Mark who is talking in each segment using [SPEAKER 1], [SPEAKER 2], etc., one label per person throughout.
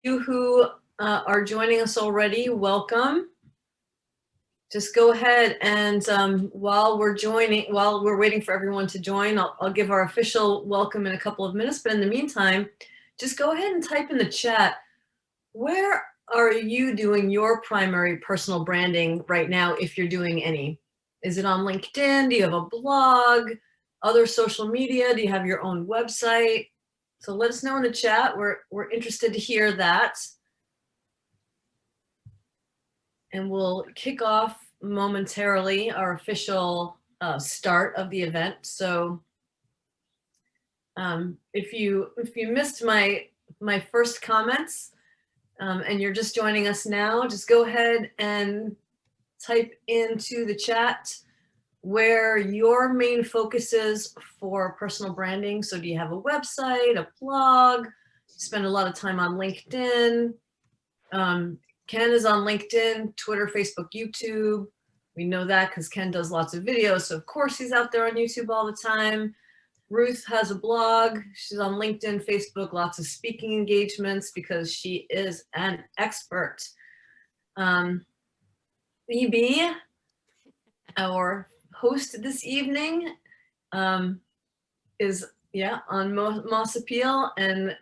[SPEAKER 1] You who are joining us already, welcome. Just go ahead and while we're waiting for everyone to join, I'll give our official welcome in a couple of minutes. But in the meantime, just go ahead and type in the chat, where are you doing your primary personal branding right now, if you're doing any? Is it on LinkedIn? Do you have a blog? Other social media? Do you have your own website? So let us know in the chat. We're interested to hear that. And we'll kick off momentarily our official start of the event. So if you missed my first comments and you're just joining us now, just go ahead and type into the chat where your main focus is for personal branding. So do you have a website, a blog? Spend a lot of time on LinkedIn? Ken is on LinkedIn, Twitter, Facebook, YouTube. We know that because Ken does lots of videos. So of course he's out there on YouTube all the time. Ruth has a blog. She's on LinkedIn, Facebook, lots of speaking engagements because she is an expert. EB, our host this evening, is on Moss Appeal and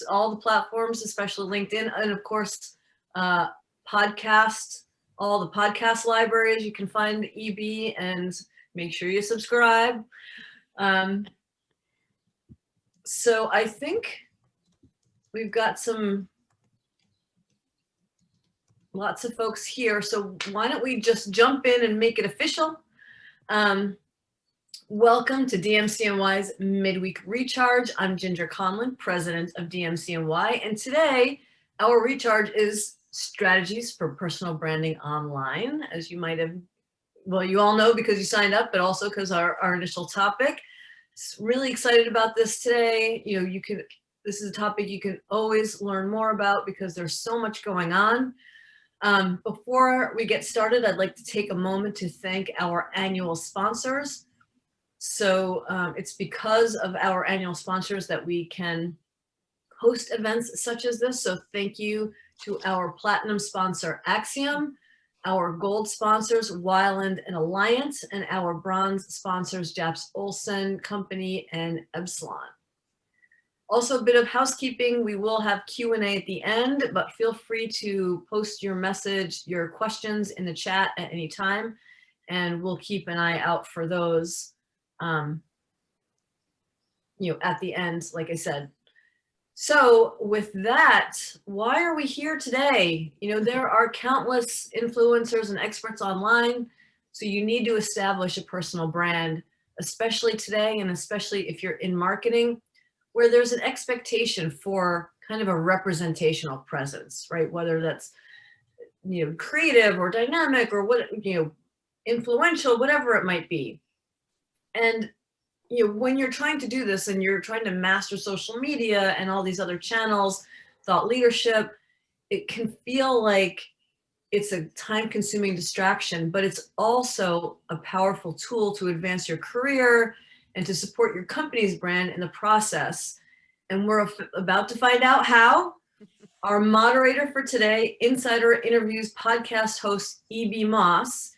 [SPEAKER 1] all the platforms, especially LinkedIn, and of course, podcasts, all the podcast libraries. You can find EB and make sure you subscribe. So I think we've got lots of folks here. So why don't we just jump in and make it official? Welcome to DMCNY's Midweek Recharge. I'm Ginger Conlon, president of DMCNY, and today our recharge is strategies for personal branding online. As you might have, well, you all know because you signed up, but also because our initial topic. Really excited about this today. You know, this is a topic you can always learn more about because there's so much going on. Before we get started, I'd like to take a moment to thank our annual sponsors. So it's because of our annual sponsors that we can host events such as this. So thank you to our platinum sponsor, Axiom, our gold sponsors, Weiland and Alliance, and our bronze sponsors, Japs Olson Company and Epsilon. Also, a bit of housekeeping. We will have Q&A at the end, but feel free to post your message, your questions in the chat at any time, and we'll keep an eye out for those at the end, like I said. So with that, why are we here today? There are countless influencers and experts online, so you need to establish a personal brand, especially today, and especially if you're in marketing, where there's an expectation for kind of a representational presence, right? Whether that's, creative or dynamic or influential, whatever it might be. And when you're trying to do this and you're trying to master social media and all these other channels, thought leadership, it can feel like it's a time-consuming distraction, but it's also a powerful tool to advance your career and to support your company's brand in the process. And we're about to find out how. Our moderator for today, Insider Interviews podcast host E.B. Moss,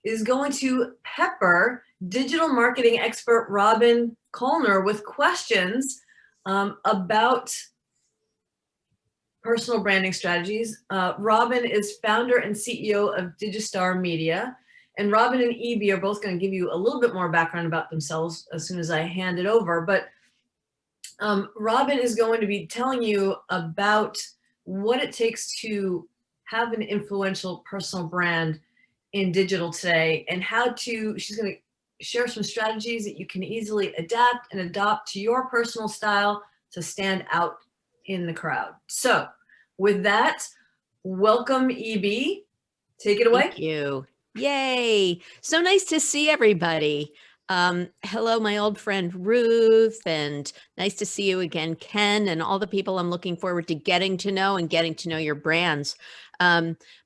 [SPEAKER 1] is going to pepper digital marketing expert Robin Kollner with questions about personal branding strategies. Robin is founder and CEO of Digistar Media, and Robin and EB are both going to give you a little bit more background about themselves as soon as I hand it over. But Robin is going to be telling you about what it takes to have an influential personal brand in digital today, and she's going to share some strategies that you can easily adapt and adopt to your personal style to stand out in the crowd. So with that, welcome, EB. Take it away.
[SPEAKER 2] Thank you. Yay. So nice to see everybody. Hello, my old friend Ruth, and nice to see you again, Ken, and all the people I'm looking forward to getting to know and getting to know your brands.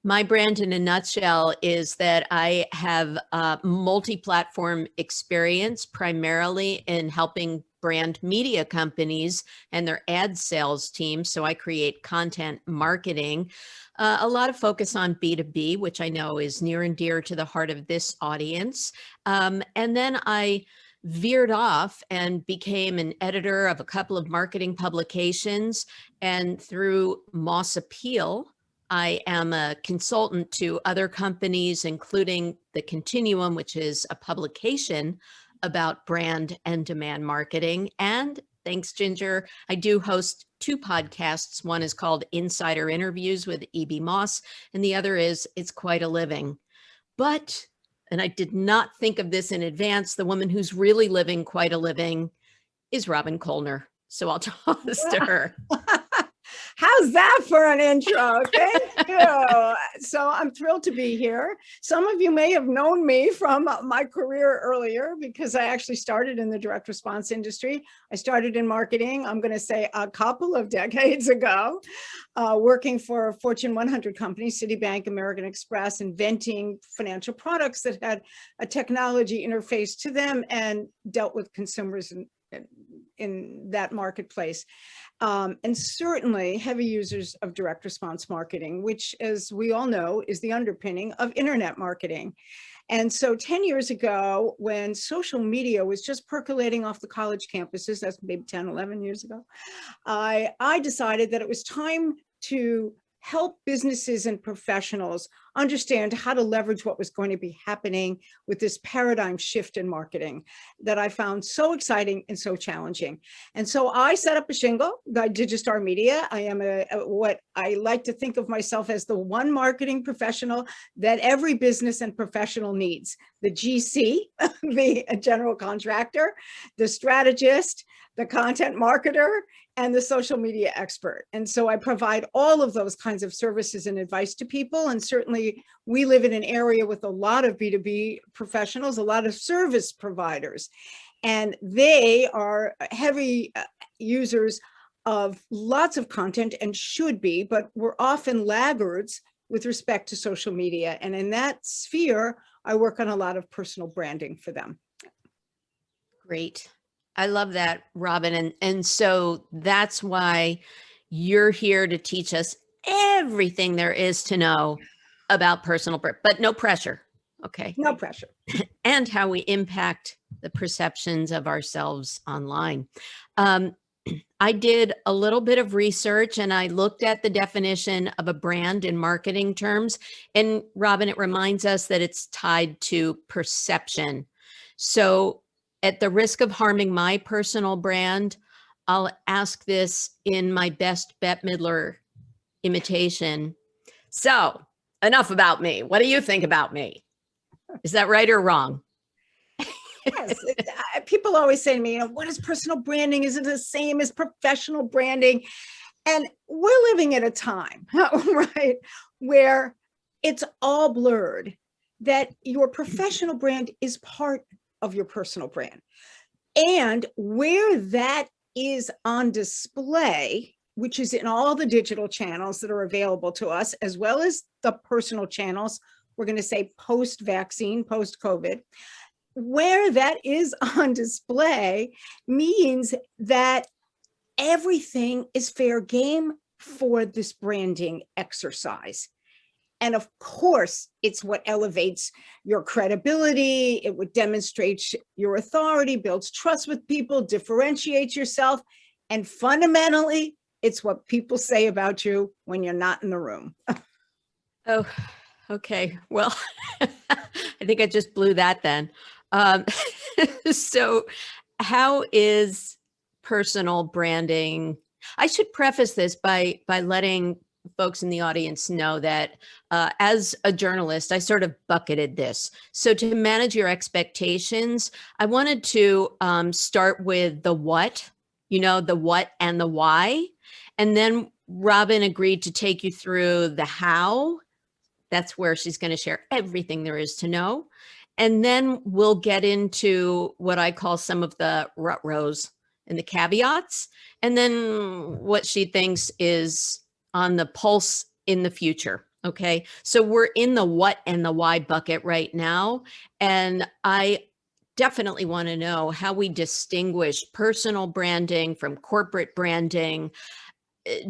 [SPEAKER 2] My brand in a nutshell is that I have multi-platform experience, primarily in helping brand media companies and their ad sales team. So I create content marketing, a lot of focus on B2B, which I know is near and dear to the heart of this audience. And then I veered off and became an editor of a couple of marketing publications. And through Moss Appeal, I am a consultant to other companies, including The Continuum, which is a publication about brand and demand marketing. And thanks, Ginger, I do host two podcasts. One is called Insider Interviews with E.B. Moss, and the other is It's Quite a Living. But, and I did not think of this in advance, the woman who's really living quite a living is Robin Kolner. So I'll toss to her.
[SPEAKER 3] How's that for an intro? Thank you. So I'm thrilled to be here. Some of you may have known me from my career earlier because I actually started in the direct response industry. I started in marketing, I'm going to say a couple of decades ago, working for Fortune 100 companies, Citibank, American Express, inventing financial products that had a technology interface to them and dealt with consumers in that marketplace. And certainly heavy users of direct response marketing, which, as we all know, is the underpinning of internet marketing. And so 10 years ago, when social media was just percolating off the college campuses, that's maybe 10, 11 years ago, I decided that it was time to help businesses and professionals understand how to leverage what was going to be happening with this paradigm shift in marketing that I found so exciting and so challenging. And so I set up a shingle, Digistar Media. I am what I like to think of myself as the one marketing professional that every business and professional needs. The GC, the general contractor, the strategist, the content marketer, and the social media expert. And so I provide all of those kinds of services and advice to people. And certainly we live in an area with a lot of B2B professionals, a lot of service providers, and they are heavy users of lots of content and should be, but we're often laggards with respect to social media. And in that sphere, I work on a lot of personal branding for them.
[SPEAKER 2] Great. I love that, Robin. And so that's why you're here to teach us everything there is to know about personal brand, but no pressure. Okay.
[SPEAKER 3] No pressure.
[SPEAKER 2] And how we impact the perceptions of ourselves online. I did a little bit of research and I looked at the definition of a brand in marketing terms. And Robin, it reminds us that it's tied to perception. So at the risk of harming my personal brand, I'll ask this in my best Bette Midler imitation. So enough about me. What do you think about me? Is that right or wrong?
[SPEAKER 3] Yes, people always say to me, what is personal branding? Is it the same as professional branding? And we're living at a time, right, where it's all blurred, that your professional brand is part of your personal brand. And where that is on display, which is in all the digital channels that are available to us, as well as the personal channels, we're going to say post-vaccine, post-COVID, where that is on display means that everything is fair game for this branding exercise. And of course, it's what elevates your credibility. It would demonstrate your authority, builds trust with people, differentiates yourself. And fundamentally, it's what people say about you when you're not in the room.
[SPEAKER 2] Oh, okay. Well, I think I just blew that then. So how is personal branding? I should preface this by letting folks in the audience know that as a journalist, I sort of bucketed this. So to manage your expectations, I wanted to start with the what, the what and the why. And then Robin agreed to take you through the how. That's where she's going to share everything there is to know. And then we'll get into what I call some of the rut-rows and the caveats, and then what she thinks is on the pulse in the future. Okay. So we're in the what and the why bucket right now. And I definitely want to know how we distinguish personal branding from corporate branding.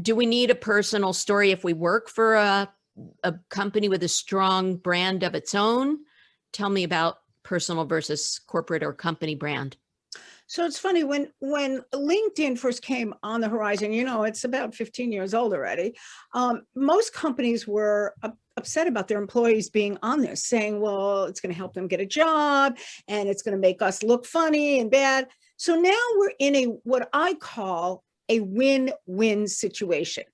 [SPEAKER 2] Do we need a personal story if we work for a company with a strong brand of its own? Tell me about personal versus corporate or company brand.
[SPEAKER 3] So it's funny, when LinkedIn first came on the horizon, it's about 15 years old already. Most companies were upset about their employees being on this, saying, well, it's going to help them get a job and it's going to make us look funny and bad. So now we're in what I call a win-win situation,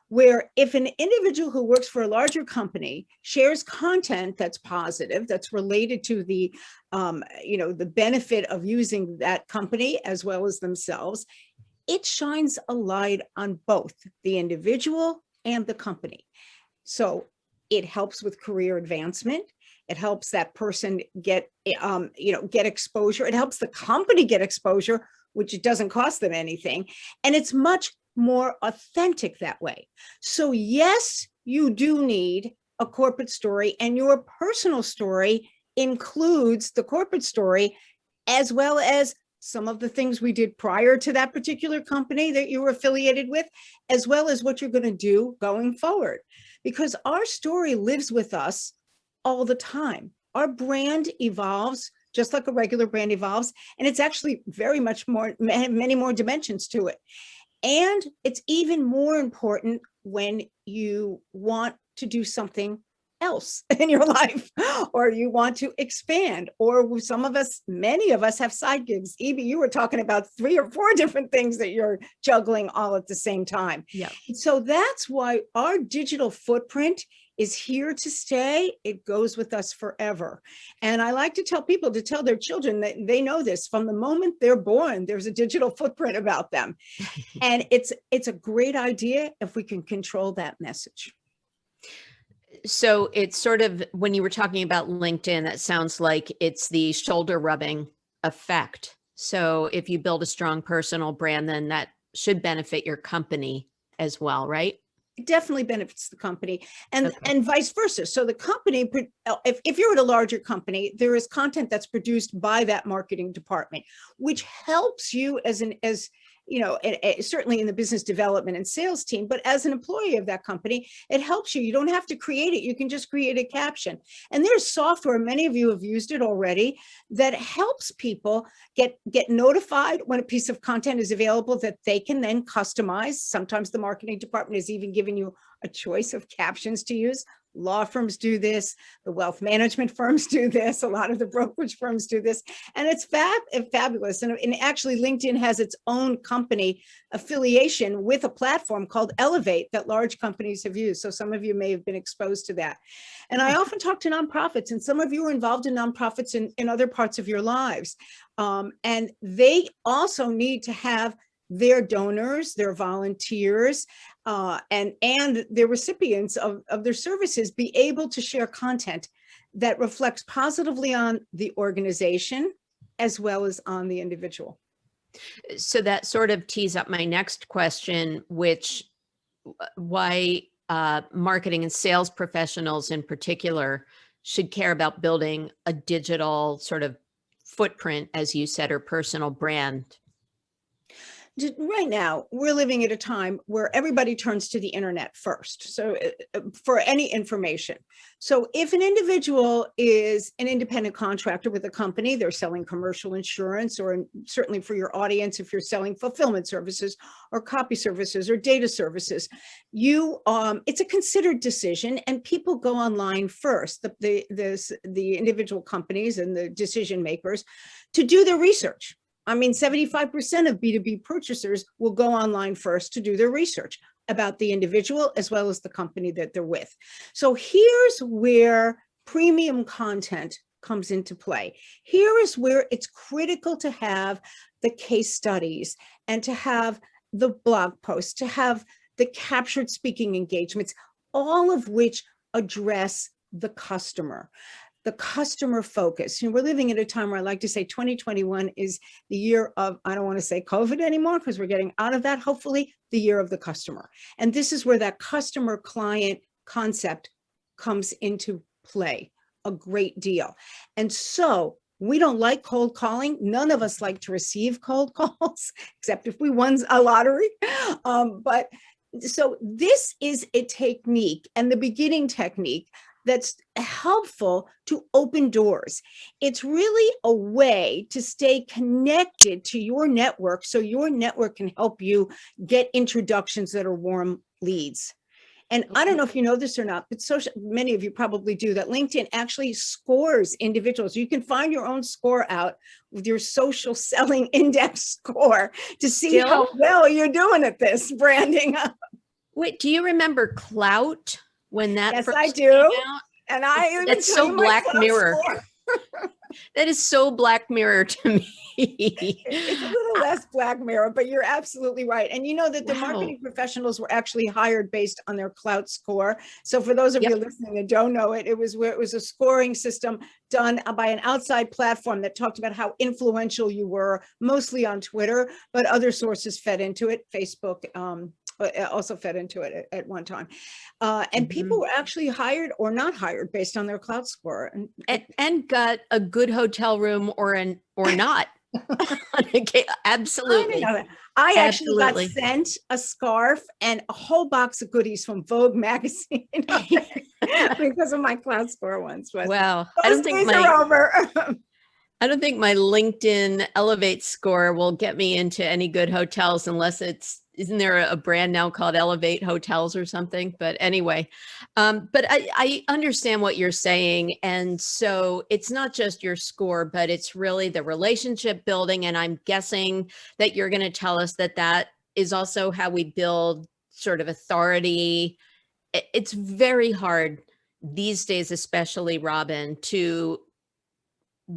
[SPEAKER 3] where if an individual who works for a larger company shares content that's positive, that's related to the benefit of using that company as well as themselves, it shines a light on both the individual and the company. So it helps with career advancement. It helps that person get exposure. It helps the company get exposure, which it doesn't cost them anything. And it's much more authentic that way. So yes, you do need a corporate story, and your personal story includes the corporate story, as well as some of the things we did prior to that particular company that you were affiliated with, as well as what you're going to do going forward. Because our story lives with us all the time. Our brand evolves just like a regular brand evolves, and it's actually very much more, many more dimensions to it. And it's even more important when you want to do something else in your life, or you want to expand, or many of us have side gigs. Evie, you were talking about 3 or 4 different things that you're juggling all at the same time.
[SPEAKER 2] Yeah.
[SPEAKER 3] So that's why our digital footprint is here to stay. It goes with us forever. And I like to tell people to tell their children that they know this from the moment they're born. There's a digital footprint about them. And it's a great idea if we can control that message.
[SPEAKER 2] So it's sort of, when you were talking about LinkedIn, that sounds like it's the shoulder rubbing effect. So if you build a strong personal brand, then that should benefit your company as well, right?
[SPEAKER 3] It definitely benefits the company, and
[SPEAKER 2] Okay.
[SPEAKER 3] and vice versa. So the company, if you're at a larger company, there is content that's produced by that marketing department, which helps you as certainly in the business development and sales team, but as an employee of that company, it helps you. You don't have to create it. You can just create a caption. And there's software, many of you have used it already, that helps people get notified when a piece of content is available that they can then customize. Sometimes the marketing department is even giving you a choice of captions to use. Law firms do this, the wealth management firms do this, a lot of the brokerage firms do this, and it's fabulous. And actually, LinkedIn has its own company affiliation with a platform called Elevate that large companies have used. So some of you may have been exposed to that. And I often talk to nonprofits, and some of you are involved in nonprofits in other parts of your lives. And they also need to have their donors, their volunteers, and their recipients of their services be able to share content that reflects positively on the organization as well as on the individual.
[SPEAKER 2] So that sort of tees up my next question, why marketing and sales professionals in particular should care about building a digital sort of footprint, as you said, or personal brand.
[SPEAKER 3] Right now, we're living at a time where everybody turns to the internet first. So for any information. So if an individual is an independent contractor with a company, they're selling commercial insurance, or certainly for your audience, if you're selling fulfillment services or copy services or data services, it's a considered decision, and people go online first, the individual companies and the decision makers, to do their research. I mean, 75% of B2B purchasers will go online first to do their research about the individual as well as the company that they're with. So here's where premium content comes into play. Here is where it's critical to have the case studies and to have the blog posts, to have the captured speaking engagements, all of which address the customer focus. We're living at a time where I like to say 2021 is the year of, I don't want to say COVID anymore because we're getting out of that, hopefully the year of the customer. And this is where that customer client concept comes into play a great deal. And so We don't like cold calling. None of us like to receive cold calls, except if we won a lottery. But so this is a technique, and the beginning technique, that's helpful to open doors. It's really a way to stay connected to your network so your network can help you get introductions that are warm leads. And I don't know if you know this or not, but many of you probably do, that LinkedIn actually scores individuals. You can find your own score out with your social selling index score to see how well you're doing at this branding.
[SPEAKER 2] Wait, do you remember Clout when that
[SPEAKER 3] Yes,
[SPEAKER 2] first
[SPEAKER 3] I
[SPEAKER 2] came
[SPEAKER 3] do.
[SPEAKER 2] out?
[SPEAKER 3] And I even
[SPEAKER 2] That's
[SPEAKER 3] tell
[SPEAKER 2] so
[SPEAKER 3] you my
[SPEAKER 2] Black
[SPEAKER 3] Clout
[SPEAKER 2] Mirror.
[SPEAKER 3] score.
[SPEAKER 2] That is so Black Mirror to me.
[SPEAKER 3] It's a little less Black Mirror, but you're absolutely right. And you know that the marketing professionals were actually hired based on their Clout score. So for those of you listening that don't know it, it was a scoring system done by an outside platform that talked about how influential you were, mostly on Twitter, but other sources fed into it. Facebook also fed into it at one time. And people were actually hired or not hired based on their Clout score.
[SPEAKER 2] And got a good hotel room or not. Absolutely.
[SPEAKER 3] I actually got sent a scarf and a whole box of goodies from Vogue magazine because of my Clout score once.
[SPEAKER 2] Wow.
[SPEAKER 3] Those days are over.
[SPEAKER 2] I don't think my LinkedIn Elevate score will get me into any good hotels unless isn't there a brand now called Elevate Hotels or something? But anyway, but I understand what you're saying. And so it's not just your score, but it's really the relationship building. And I'm guessing that you're going to tell us that is also how we build sort of authority. It's very hard these days, especially, Robin, to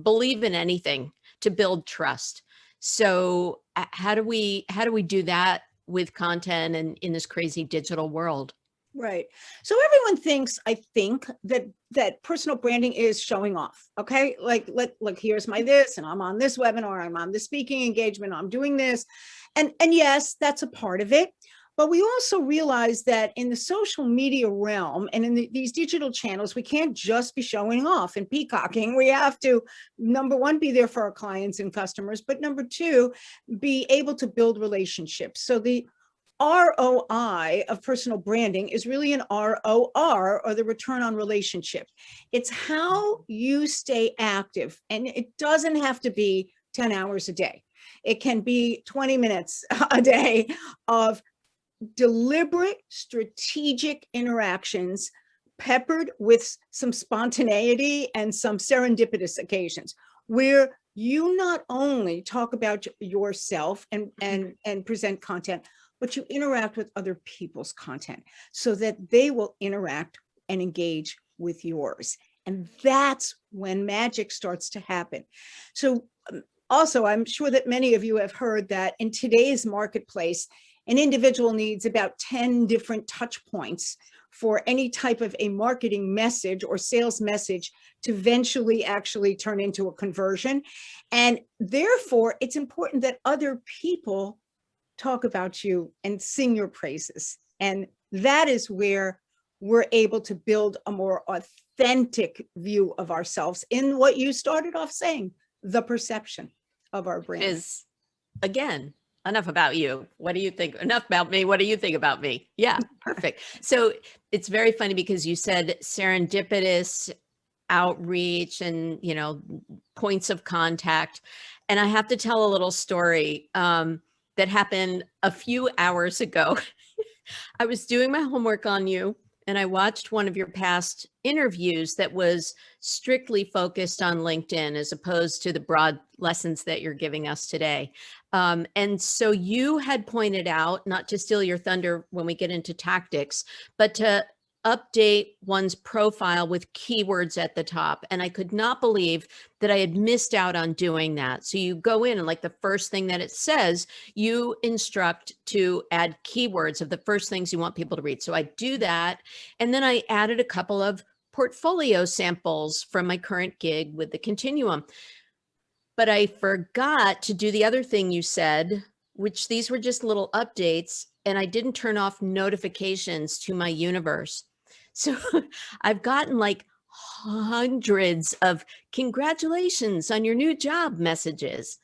[SPEAKER 2] believe in anything, to build trust. So how do we do that with content and in this crazy digital world?
[SPEAKER 3] Right. So everyone thinks, I think, that personal branding is showing off. Okay. Like, look, here's my this, and I'm on this webinar, I'm on this speaking engagement, I'm doing this. And yes, that's a part of it. But we also realize that in the social media realm and in these digital channels, we can't just be showing off and peacocking. We have to, number one, be there for our clients and customers, but number two, be able to build relationships. So the ROI of personal branding is really an ROR, or the return on relationship. It's how you stay active, and it doesn't have to be 10 hours a day. It can be 20 minutes a day of deliberate, strategic interactions peppered with some spontaneity and some serendipitous occasions, where you not only talk about yourself and present content, but you interact with other people's content so that they will interact and engage with yours. And that's when magic starts to happen. So also, I'm sure that many of you have heard that in today's marketplace, an individual needs about 10 different touch points for any type of a marketing message or sales message to eventually actually turn into a conversion. And therefore, it's important that other people talk about you and sing your praises. And that is where we're able to build a more authentic view of ourselves in what you started off saying, the perception of our brand.
[SPEAKER 2] Is, again, enough about you. What do you think? Enough about me. What do you think about me? Yeah, perfect. So it's very funny because you said serendipitous outreach and, points of contact. And I have to tell a little story that happened a few hours ago. I was doing my homework on you, and I watched one of your past interviews that was strictly focused on LinkedIn as opposed to the broad lessons that you're giving us today. And so you had pointed out, not to steal your thunder when we get into tactics, but to update one's profile with keywords at the top. And I could not believe that I had missed out on doing that. So you go in and, like, the first thing that it says, you instruct to add keywords of the first things you want people to read. So I do that. And then I added a couple of portfolio samples from my current gig with the Continuum. But I forgot to do the other thing you said, which these were just little updates, and I didn't turn off notifications to my universe. So I've gotten like hundreds of congratulations on your new job messages.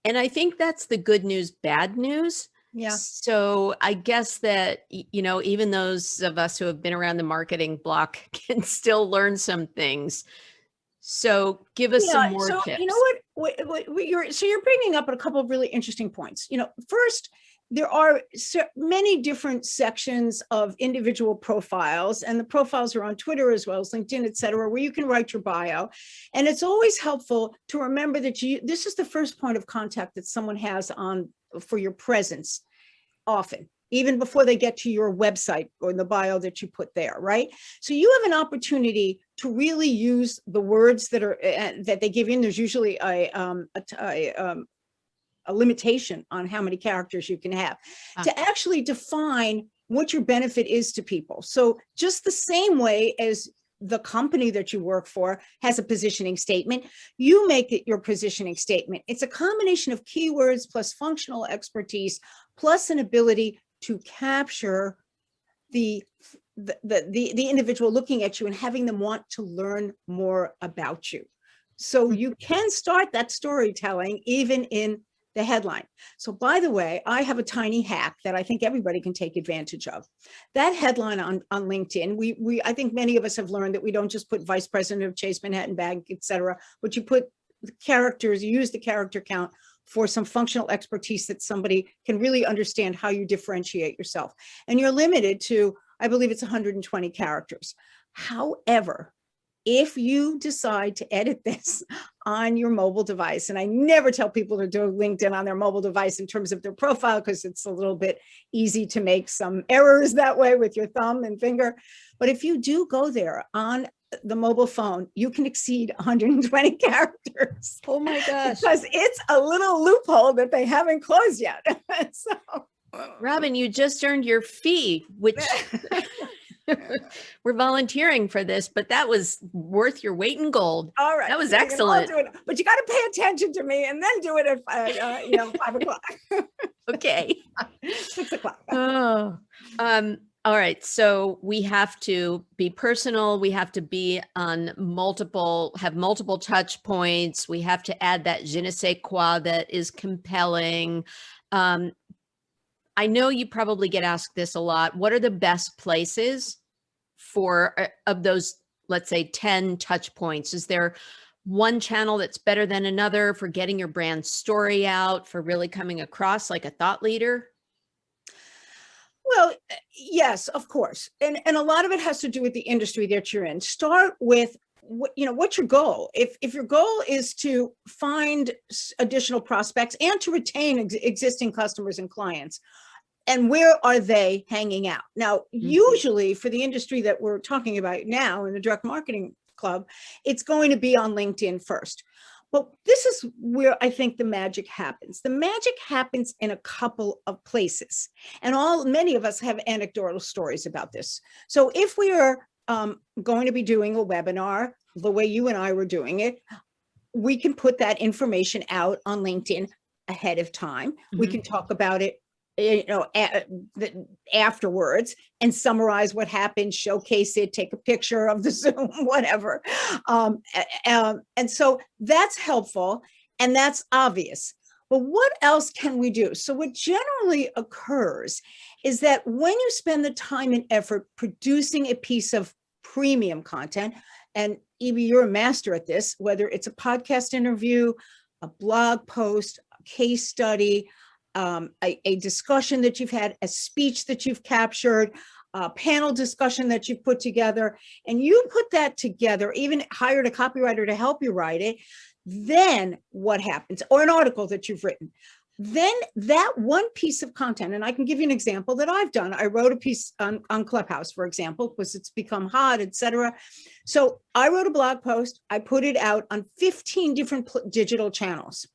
[SPEAKER 2] And I think that's the good news, bad news.
[SPEAKER 3] Yeah.
[SPEAKER 2] So I guess that, even those of us who have been around the marketing block can still learn some things. So give us some more
[SPEAKER 3] so
[SPEAKER 2] tips.
[SPEAKER 3] you know what you're bringing up a couple of really interesting points. First, there are many different sections of individual profiles, and the profiles are on Twitter as well as LinkedIn, et cetera, where you can write your bio. And it's always helpful to remember that this is the first point of contact that someone has for your presence, often, even before they get to your website or the bio that you put there, right? So you have an opportunity to really use the words that they give you. And there's usually a limitation on how many characters you can have to actually define what your benefit is to people. So just the same way as the company that you work for has a positioning statement, you make it your positioning statement. It's a combination of keywords plus functional expertise, plus an ability to capture the individual looking at you and having them want to learn more about you. So you can start that storytelling even in the headline. So by the way, I have a tiny hack that I think everybody can take advantage of. That headline on LinkedIn, I think many of us have learned that we don't just put vice president of Chase Manhattan Bank, et cetera, but you put the characters, you use the character count for some functional expertise that somebody can really understand how you differentiate yourself. And you're limited to, I believe it's 120 characters. However, if you decide to edit this on your mobile device, and I never tell people to do LinkedIn on their mobile device in terms of their profile, because it's a little bit easy to make some errors that way with your thumb and finger. But if you do go there on the mobile phone, you can exceed 120 characters.
[SPEAKER 2] Oh my gosh.
[SPEAKER 3] Because it's a little loophole that they haven't closed yet. So,
[SPEAKER 2] Robin, you just earned your fee, which we're volunteering for this, but that was worth your weight in gold.
[SPEAKER 3] all right.
[SPEAKER 2] That was
[SPEAKER 3] so
[SPEAKER 2] excellent.
[SPEAKER 3] But you got to pay attention to me and then do it at 5 o'clock.
[SPEAKER 2] Okay.
[SPEAKER 3] 6 o'clock.
[SPEAKER 2] Oh, all right. So we have to be personal. We have to be on have multiple touch points. We have to add that je ne sais quoi that is compelling. I know you probably get asked this a lot. What are the best places of those, let's say 10 touch points? Is there one channel that's better than another for getting your brand story out, for really coming across like a thought leader?
[SPEAKER 3] Well, yes, of course. And a lot of it has to do with the industry that you're in. Start with what's your goal? If your goal is to find additional prospects and to retain existing customers and clients, and where are they hanging out? Now, usually for the industry that we're talking about now in the direct marketing club, it's going to be on LinkedIn first. But this is where I think the magic happens. The magic happens in a couple of places. And many of us have anecdotal stories about this. So if we are going to be doing a webinar, the way you and I were doing it, we can put that information out on LinkedIn ahead of time. We can talk about it afterwards and summarize what happened, showcase it, take a picture of the Zoom, whatever. And so that's helpful and that's obvious. But what else can we do? So what generally occurs is that when you spend the time and effort producing a piece of premium content, and Evie, you're a master at this, whether it's a podcast interview, a blog post, a case study, a discussion that you've had, a speech that you've captured, a panel discussion that you've put together, and you put that together, even hired a copywriter to help you write it, then what happens? Or an article that you've written. Then that one piece of content, and I can give you an example that I've done. I wrote a piece on Clubhouse, for example, because it's become hot, et cetera. So I wrote a blog post. I put it out on 15 different digital channels.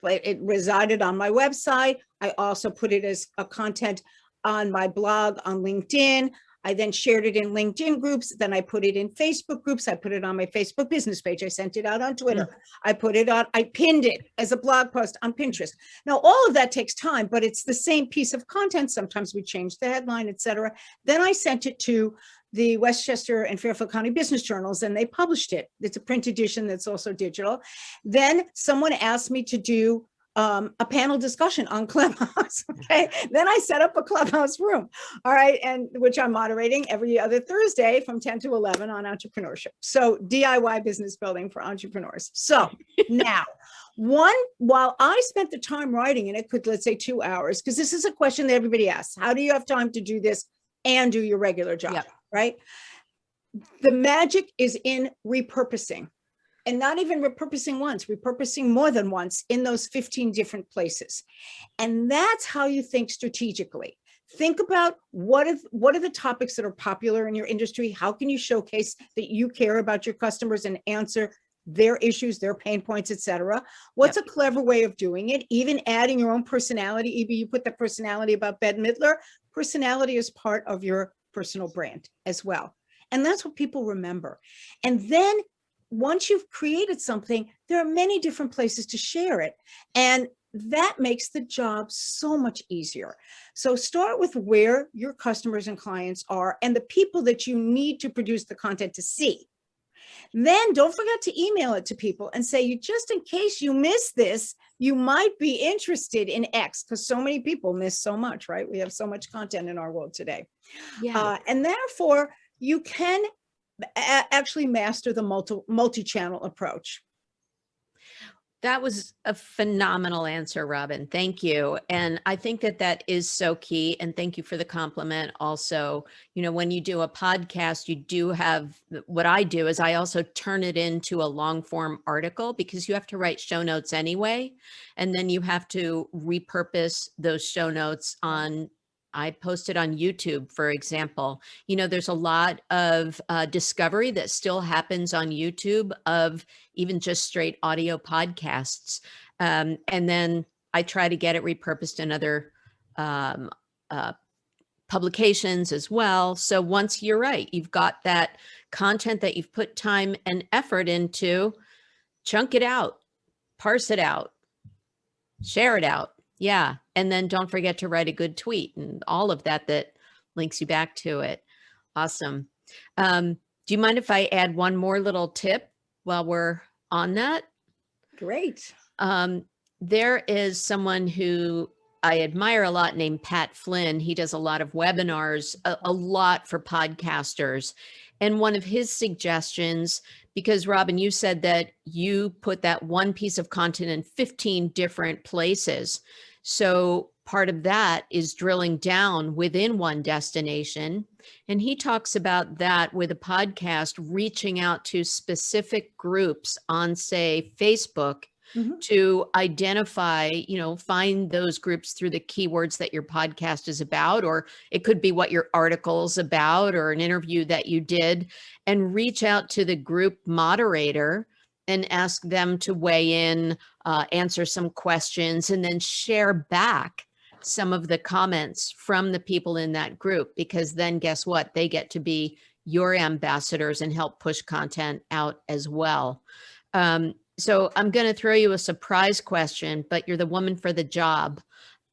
[SPEAKER 3] It resided on my website. I also put it as a content on my blog on LinkedIn. I then shared it in LinkedIn groups. Then I put it in Facebook groups. I put it on my Facebook business page. I sent it out on Twitter. I pinned it as a blog post on Pinterest. Now, all of that takes time, but it's the same piece of content. Sometimes we change the headline, et cetera. Then I sent it to the Westchester and Fairfield County Business Journals, and they published it. It's a print edition that's also digital. Then someone asked me to do a panel discussion on Clubhouse. Okay. Then I set up a Clubhouse room. All right. And which I'm moderating every other Thursday from 10 to 11 on entrepreneurship. So DIY business building for entrepreneurs. So now, while I spent the time writing, and it could, let's say 2 hours, because this is a question that everybody asks, how do you have time to do this and do your regular job?
[SPEAKER 2] Yep.
[SPEAKER 3] Right. The magic is in repurposing. And not even repurposing once, repurposing more than once in those 15 different places. And that's how you think strategically. Think about what are the topics that are popular in your industry? How can you showcase that you care about your customers and answer their issues, their pain points, et cetera? What's a clever way of doing it? Even adding your own personality. Evie, you put the personality about Bette Midler. Personality is part of your personal brand as well. And that's what people remember. And then once you've created something, there are many different places to share it. And that makes the job so much easier. So start with where your customers and clients are and the people that you need to produce the content to see. Then don't forget to email it to people and say, just in case you miss this, you might be interested in X, because so many people miss so much, right? We have so much content in our world today.
[SPEAKER 2] Yeah.
[SPEAKER 3] And therefore, you can actually master the multi-channel approach.
[SPEAKER 2] That was a phenomenal answer, Robin. Thank you. And I think that that is so key. And thank you for the compliment. Also, when you do a podcast, you do have, what I do is I also turn it into a long form article, because you have to write show notes anyway. And then you have to repurpose those show notes I posted on YouTube, for example. There's a lot of discovery that still happens on YouTube of even just straight audio podcasts. And then I try to get it repurposed in other publications as well. So once you're right, you've got that content that you've put time and effort into, chunk it out, parse it out, share it out. Yeah. And then don't forget to write a good tweet and all of that links you back to it. Awesome. Do you mind if I add one more little tip while we're on that?
[SPEAKER 3] Great.
[SPEAKER 2] There is someone who I admire a lot named Pat Flynn. He does a lot of webinars, a lot for podcasters. And one of his suggestions, because Robin, you said that you put that one piece of content in 15 different places. So part of that is drilling down within one destination. And he talks about that with a podcast, reaching out to specific groups on, say, Facebook, to identify, find those groups through the keywords that your podcast is about, or it could be what your article's about or an interview that you did, and reach out to the group moderator and ask them to weigh in, answer some questions, and then share back some of the comments from the people in that group, because then guess what? They get to be your ambassadors and help push content out as well. So I'm going to throw you a surprise question, but you're the woman for the job.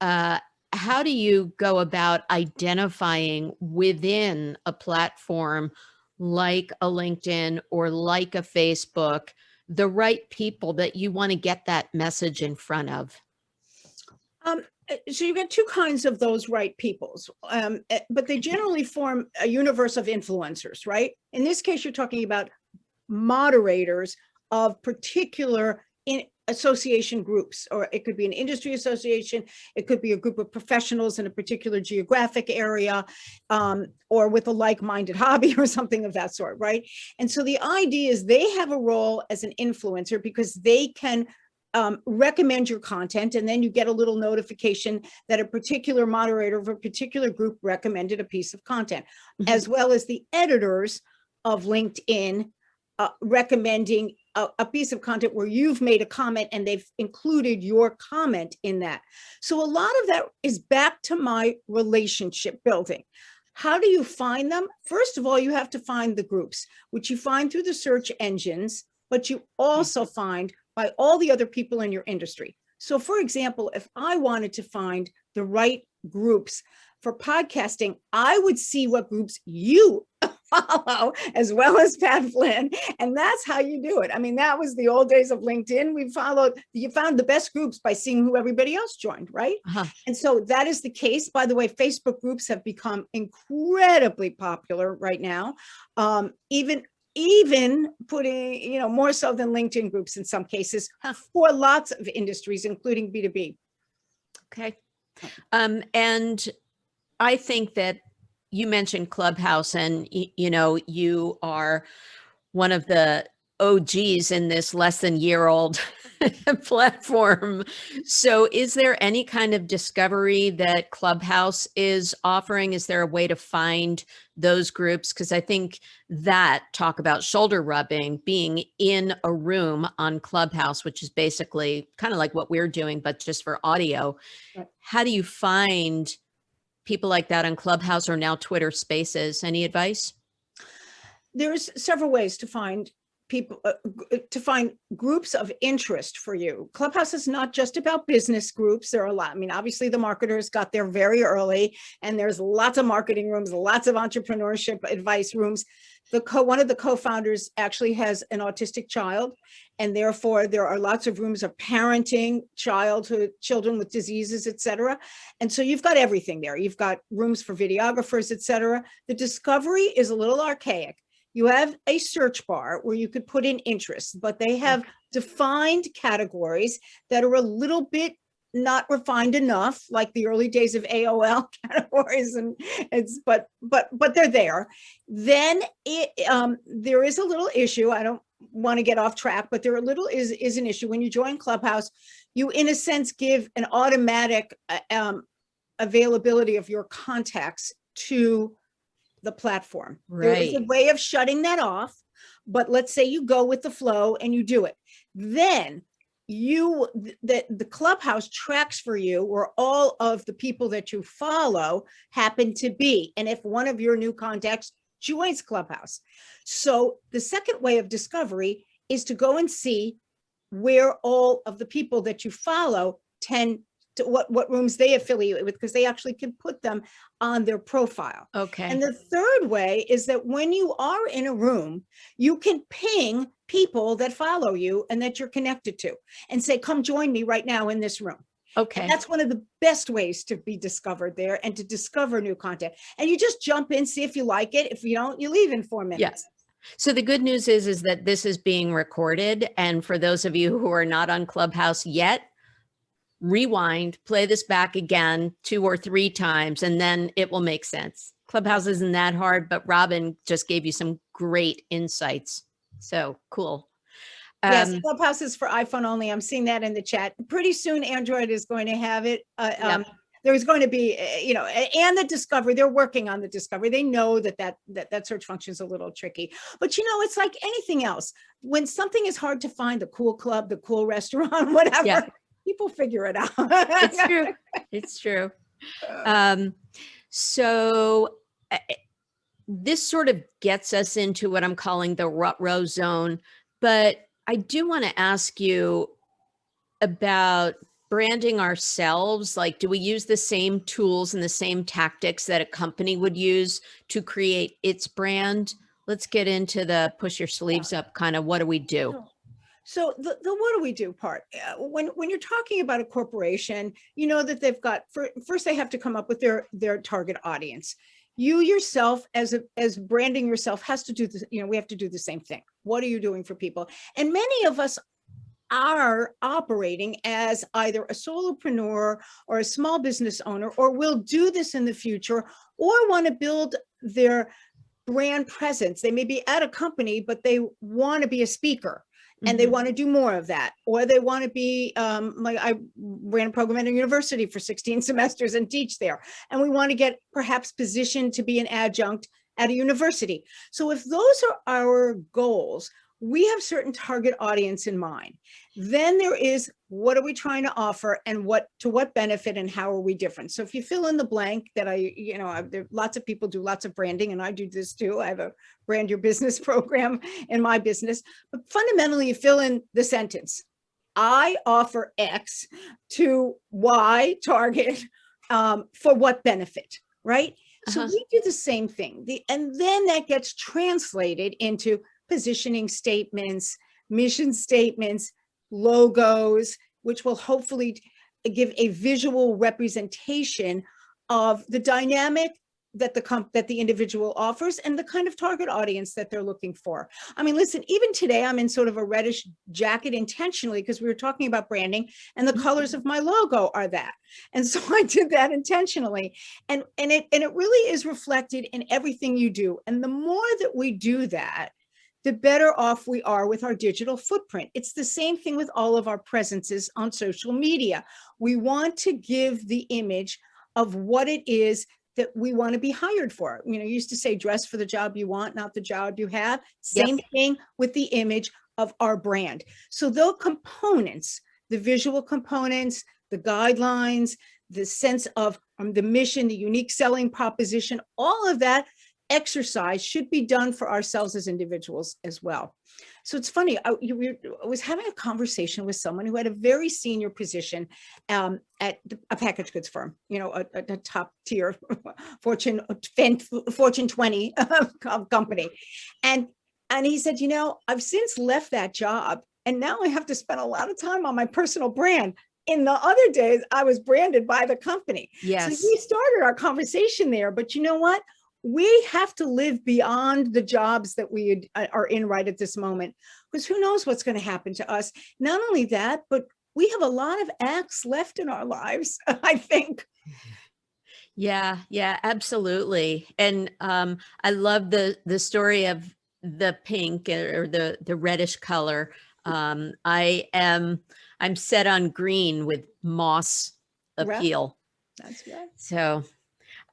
[SPEAKER 2] How do you go about identifying within a platform like a LinkedIn or like a Facebook, the right people that you want to get that message in front of?
[SPEAKER 3] So you get two kinds of those right peoples, but they generally form a universe of influencers, right? In this case, you're talking about moderators of particular association groups, or it could be an industry association, it could be a group of professionals in a particular geographic area, or with a like-minded hobby or something of that sort, right? And so the idea is they have a role as an influencer because they can recommend your content, and then you get a little notification that a particular moderator of a particular group recommended a piece of content, as well as the editors of LinkedIn recommending a piece of content where you've made a comment and they've included your comment in that. So a lot of that is back to my relationship building. How do you find them? First of all, you have to find the groups, which you find through the search engines, but you also find by all the other people in your industry. So for example, if I wanted to find the right groups for podcasting, I would see what groups you follow, as well as Pat Flynn. And that's how you do it. I mean, that was the old days of LinkedIn. You found the best groups by seeing who everybody else joined, right?
[SPEAKER 2] Uh-huh.
[SPEAKER 3] And so that is the case. By the way, Facebook groups have become incredibly popular right now. Even putting, more so than LinkedIn groups in some cases, for lots of industries, including B2B.
[SPEAKER 2] Okay. And I think that you mentioned Clubhouse, and you are one of the OGs in this less than year-old platform. So is there any kind of discovery that Clubhouse is offering? Is there a way to find those groups? Because I think that talk about shoulder rubbing, being in a room on Clubhouse, which is basically kind of like what we're doing, but just for audio.
[SPEAKER 3] Right.
[SPEAKER 2] How do you find people like that on Clubhouse or now Twitter Spaces? Any advice?
[SPEAKER 3] There's several ways to find people, to find groups of interest for you. Clubhouse is not just about business groups. There are a lot. I mean, obviously the marketers got there very early, and there's lots of marketing rooms, lots of entrepreneurship advice rooms. One of the co-founders actually has an autistic child, and therefore there are lots of rooms of parenting, children with diseases, et cetera. And so you've got everything there. You've got rooms for videographers, et cetera. The discovery is a little archaic. You have a search bar where you could put in interests, but they have defined categories that are a little bit not refined enough, like the early days of AOL categories, but they're there. Then there is a little issue. I don't want to get off track, but there is an issue when you join Clubhouse. You, in a sense, give an automatic availability of your contacts to the platform.
[SPEAKER 2] Right.
[SPEAKER 3] There is a way of shutting that off, but let's say you go with the flow and you do it. Then the Clubhouse tracks for you where all of the people that you follow happen to be. And if one of your new contacts joins Clubhouse. So the second way of discovery is to go and see where all of the people that you follow tend to, what rooms they affiliate with, because they actually can put them on their profile.
[SPEAKER 2] Okay.
[SPEAKER 3] And the third way is that when you are in a room, you can ping people that follow you and that you're connected to and say, come join me right now in this room.
[SPEAKER 2] Okay.
[SPEAKER 3] And that's one of the best ways to be discovered there and to discover new content. And you just jump in, see if you like it. If you don't, you leave in 4 minutes.
[SPEAKER 2] Yes. So the good news is that this is being recorded. And for those of you who are not on Clubhouse yet, rewind, play this back again 2 or 3 times, and then it will make sense. Clubhouse isn't that hard, but Robin just gave you some great insights. So cool.
[SPEAKER 3] Yes, Clubhouse is for iPhone only. I'm seeing that in the chat. Pretty soon, Android is going to have it. There's going to be, and the discovery. They're working on the discovery. They know that search function is a little tricky. But it's like anything else. When something is hard to find, the cool club, the cool restaurant, whatever, people figure it out.
[SPEAKER 2] It's true. It's true. So this sort of gets us into what I'm calling the rut row zone. But I do want to ask you about branding ourselves. Like, do we use the same tools and the same tactics that a company would use to create its brand? Let's get into the push your sleeves up kind of what do we do?
[SPEAKER 3] So the what do we do part, when you're talking about a corporation, that they've got, first they have to come up with their target audience. You yourself as branding yourself has to do this, we have to do the same thing. What are you doing for people? And many of us are operating as either a solopreneur or a small business owner, or will do this in the future, or want to build their brand presence. They may be at a company, but they want to be a speaker. And they want to do more of that, or they want to be like I ran a program at a university for 16 semesters and teach there. And we want to get perhaps positioned to be an adjunct at a university. So if those are our goals, we have certain target audience in mind. Then there is, what are we trying to offer, and to what benefit, and how are we different? So if you fill in the blank that there, lots of people do lots of branding, and I do this too. I have a brand your business program in my business, but fundamentally you fill in the sentence. I offer X to Y target for what benefit, right? So
[SPEAKER 2] Uh-huh.
[SPEAKER 3] we do the same thing. And then that gets translated into positioning statements, mission statements, logos, which will hopefully give a visual representation of the dynamic that the individual offers and the kind of target audience that they're looking for. I mean, listen, even today I'm in sort of a reddish jacket intentionally because we were talking about branding, and the colors of my logo are that. And so I did that intentionally. And it really is reflected in everything you do. And the more that we do that, the better off we are with our digital footprint. It's the same thing with all of our presences on social media. We want to give the image of what it is that we want to be hired for. You know, you used to say, dress for the job you want, not the job you have. Same thing with the image of our brand. So those components, the visual components, the guidelines, the sense of the mission, the unique selling proposition, all of that exercise should be done for ourselves as individuals as well. So it's funny, I was having a conversation with someone who had a very senior position at a packaged goods firm, you know, a top tier Fortune 20 company. And he said, you know, I've since left that job and now I have to spend a lot of time on my personal brand. In the other days, I was branded by the company.
[SPEAKER 2] Yes.
[SPEAKER 3] So we started our conversation there, but you know what? We have to live beyond the jobs that we are in right at this moment, because who knows what's going to happen to us. Not only that, but we have a lot of acts left in our lives, I think.
[SPEAKER 2] Yeah, absolutely. And I love the story of the pink or the reddish color. I'm set on green with moss appeal.
[SPEAKER 3] That's right.
[SPEAKER 2] So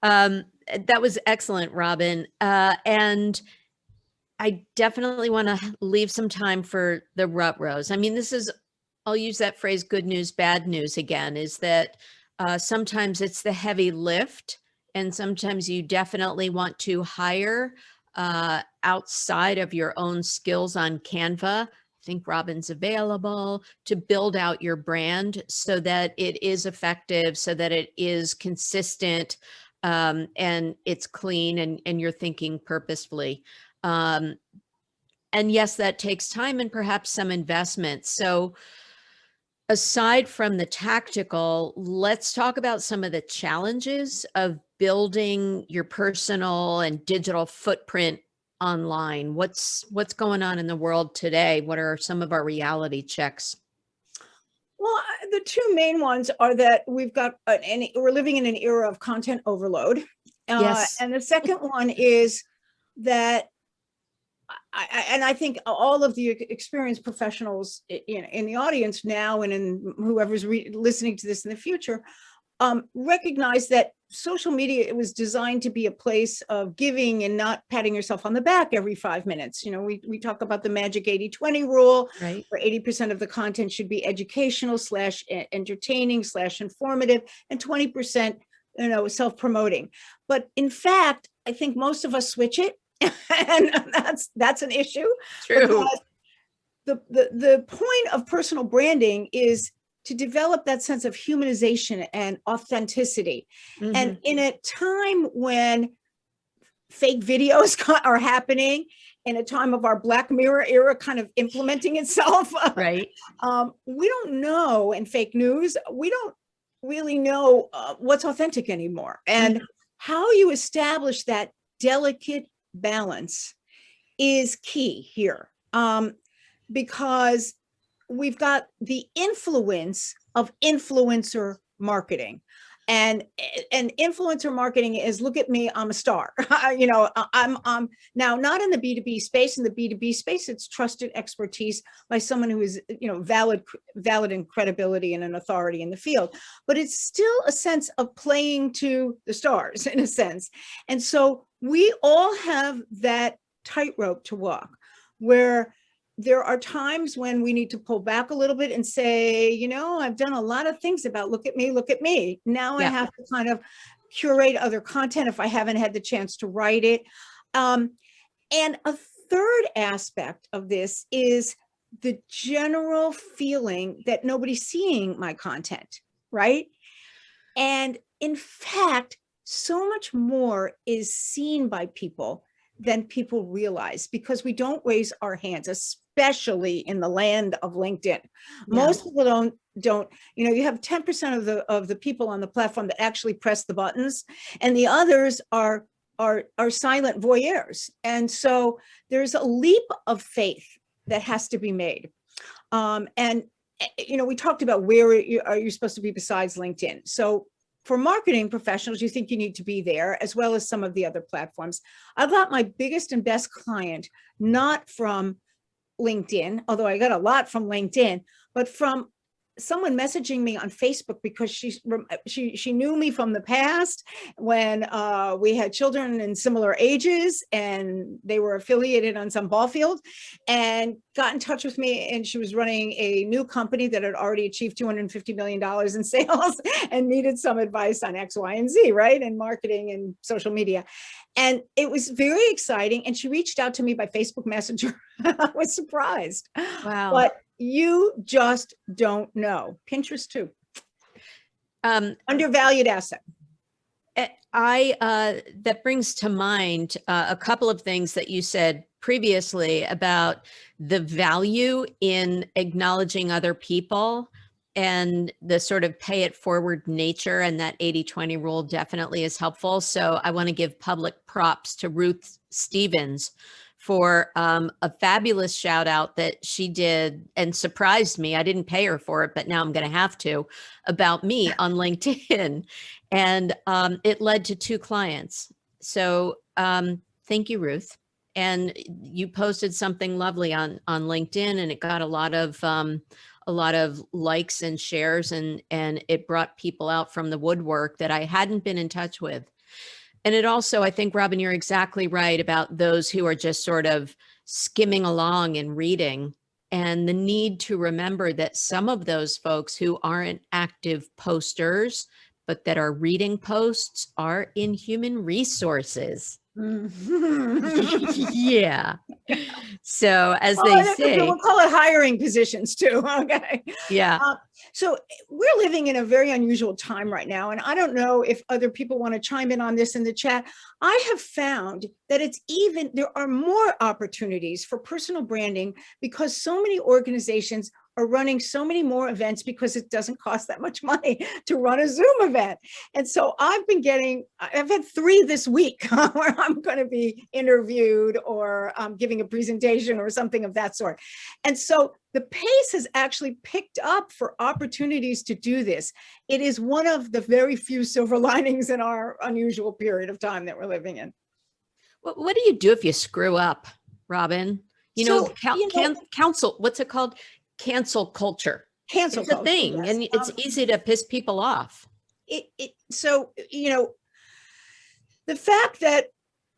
[SPEAKER 2] that was excellent, Robin. And I definitely want to leave some time for the rut rows. I mean, I'll use that phrase, good news, bad news again, is that sometimes it's the heavy lift, and sometimes you definitely want to hire outside of your own skills on Canva. I think Robin's available to build out your brand so that it is effective, so that it is consistent, and it's clean, and you're thinking purposefully. And yes, that takes time and perhaps some investment. So aside from the tactical, let's talk about some of the challenges of building your personal and digital footprint online. What's going on in the world today? What are some of our reality checks?
[SPEAKER 3] Well, the two main ones are that we're living in an era of content overload.
[SPEAKER 2] Yes.
[SPEAKER 3] And the second one is that I think all of the experienced professionals in the audience now and in whoever's listening to this in the future recognize that social media, it was designed to be a place of giving and not patting yourself on the back every 5 minutes. You know, we talk about the magic 80-20 rule,
[SPEAKER 2] right,
[SPEAKER 3] where 80% of the content should be educational / entertaining / informative, and 20%, you know, self-promoting. But in fact, I think most of us switch it. And that's an issue.
[SPEAKER 2] true.
[SPEAKER 3] The point of personal branding is to develop that sense of humanization and authenticity.
[SPEAKER 2] Mm-hmm.
[SPEAKER 3] And in a time when fake videos are happening, in a time of our Black Mirror era kind of implementing itself,
[SPEAKER 2] right,
[SPEAKER 3] we don't know, in fake news, we don't really know what's authentic anymore. And how you establish that delicate balance is key here, because we've got the influence of influencer marketing, and influencer marketing is, look at me, I'm a star. You know, I'm now not in the B2B space. In the B2B space, it's trusted expertise by someone who is, you know, valid in credibility and an authority in the field, but it's still a sense of playing to the stars in a sense. And so we all have that tightrope to walk, where there are times when we need to pull back a little bit and say, you know, I've done a lot of things about look at me, look at me. Now I have to kind of curate other content if I haven't had the chance to write it. And a third aspect of this is the general feeling that nobody's seeing my content, right? And in fact, so much more is seen by people than people realize, because we don't raise our hands, especially in the land of LinkedIn. Most people don't, you know, you have 10% of the people on the platform that actually press the buttons, and the others are silent voyeurs. And so there's a leap of faith that has to be made. And you know, we talked about where are you supposed to be besides LinkedIn. So for marketing professionals, you think you need to be there, as well as some of the other platforms. I got my biggest and best client not from LinkedIn, although I got a lot from LinkedIn, but from someone messaging me on Facebook, because she knew me from the past when we had children in similar ages, and they were affiliated on some ball field, and got in touch with me. And she was running a new company that had already achieved $250 million in sales and needed some advice on X, Y, and Z, right? And marketing and social media. And it was very exciting. And she reached out to me by Facebook Messenger. I was surprised.
[SPEAKER 2] Wow.
[SPEAKER 3] But you just don't know. Pinterest too. Undervalued asset.
[SPEAKER 2] That brings to mind a couple of things that you said previously about the value in acknowledging other people and the sort of pay it forward nature, and that 80-20 rule definitely is helpful. So I want to give public props to Ruth Stevens for a fabulous shout out that she did and surprised me. I didn't pay her for it, but now I'm going to have to, about me on LinkedIn. And it led to 2 clients. So thank you, Ruth. And you posted something lovely on LinkedIn, and it got a lot of likes and shares, and it brought people out from the woodwork that I hadn't been in touch with. And it also, I think, Robin, you're exactly right about those who are just sort of skimming along and reading, and the need to remember that some of those folks who aren't active posters, but that are reading posts, are in human resources. Yeah. So as they say,
[SPEAKER 3] we'll call it hiring positions too. Okay.
[SPEAKER 2] Yeah.
[SPEAKER 3] So we're living in a very unusual time right now. And I don't know if other people want to chime in on this in the chat. I have found that there are more opportunities for personal branding, because so many organizations are running so many more events, because it doesn't cost that much money to run a Zoom event. And so I've had 3 this week where I'm going to be interviewed or giving a presentation or something of that sort. And so the pace has actually picked up for opportunities to do this. It is one of the very few silver linings in our unusual period of time that we're living in.
[SPEAKER 2] What do you do if you screw up, Robin? Council, what's it called? Cancel culture.
[SPEAKER 3] Cancel
[SPEAKER 2] culture. It's a thing, yes. And it's easy to piss people off.
[SPEAKER 3] So, you know, the fact that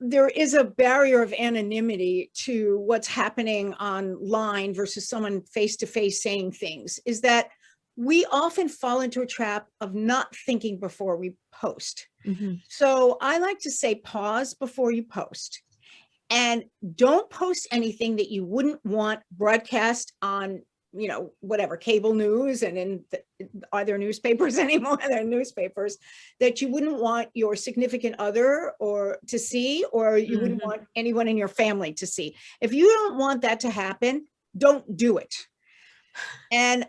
[SPEAKER 3] there is a barrier of anonymity to what's happening online versus someone face-to-face saying things is that we often fall into a trap of not thinking before we post. Mm-hmm. So I like to say, pause before you post, and don't post anything that you wouldn't want broadcast on, you know, whatever, cable news, and are there newspapers anymore? There are newspapers that you wouldn't want your significant other to see, or you wouldn't want anyone in your family to see. If you don't want that to happen, don't do it. And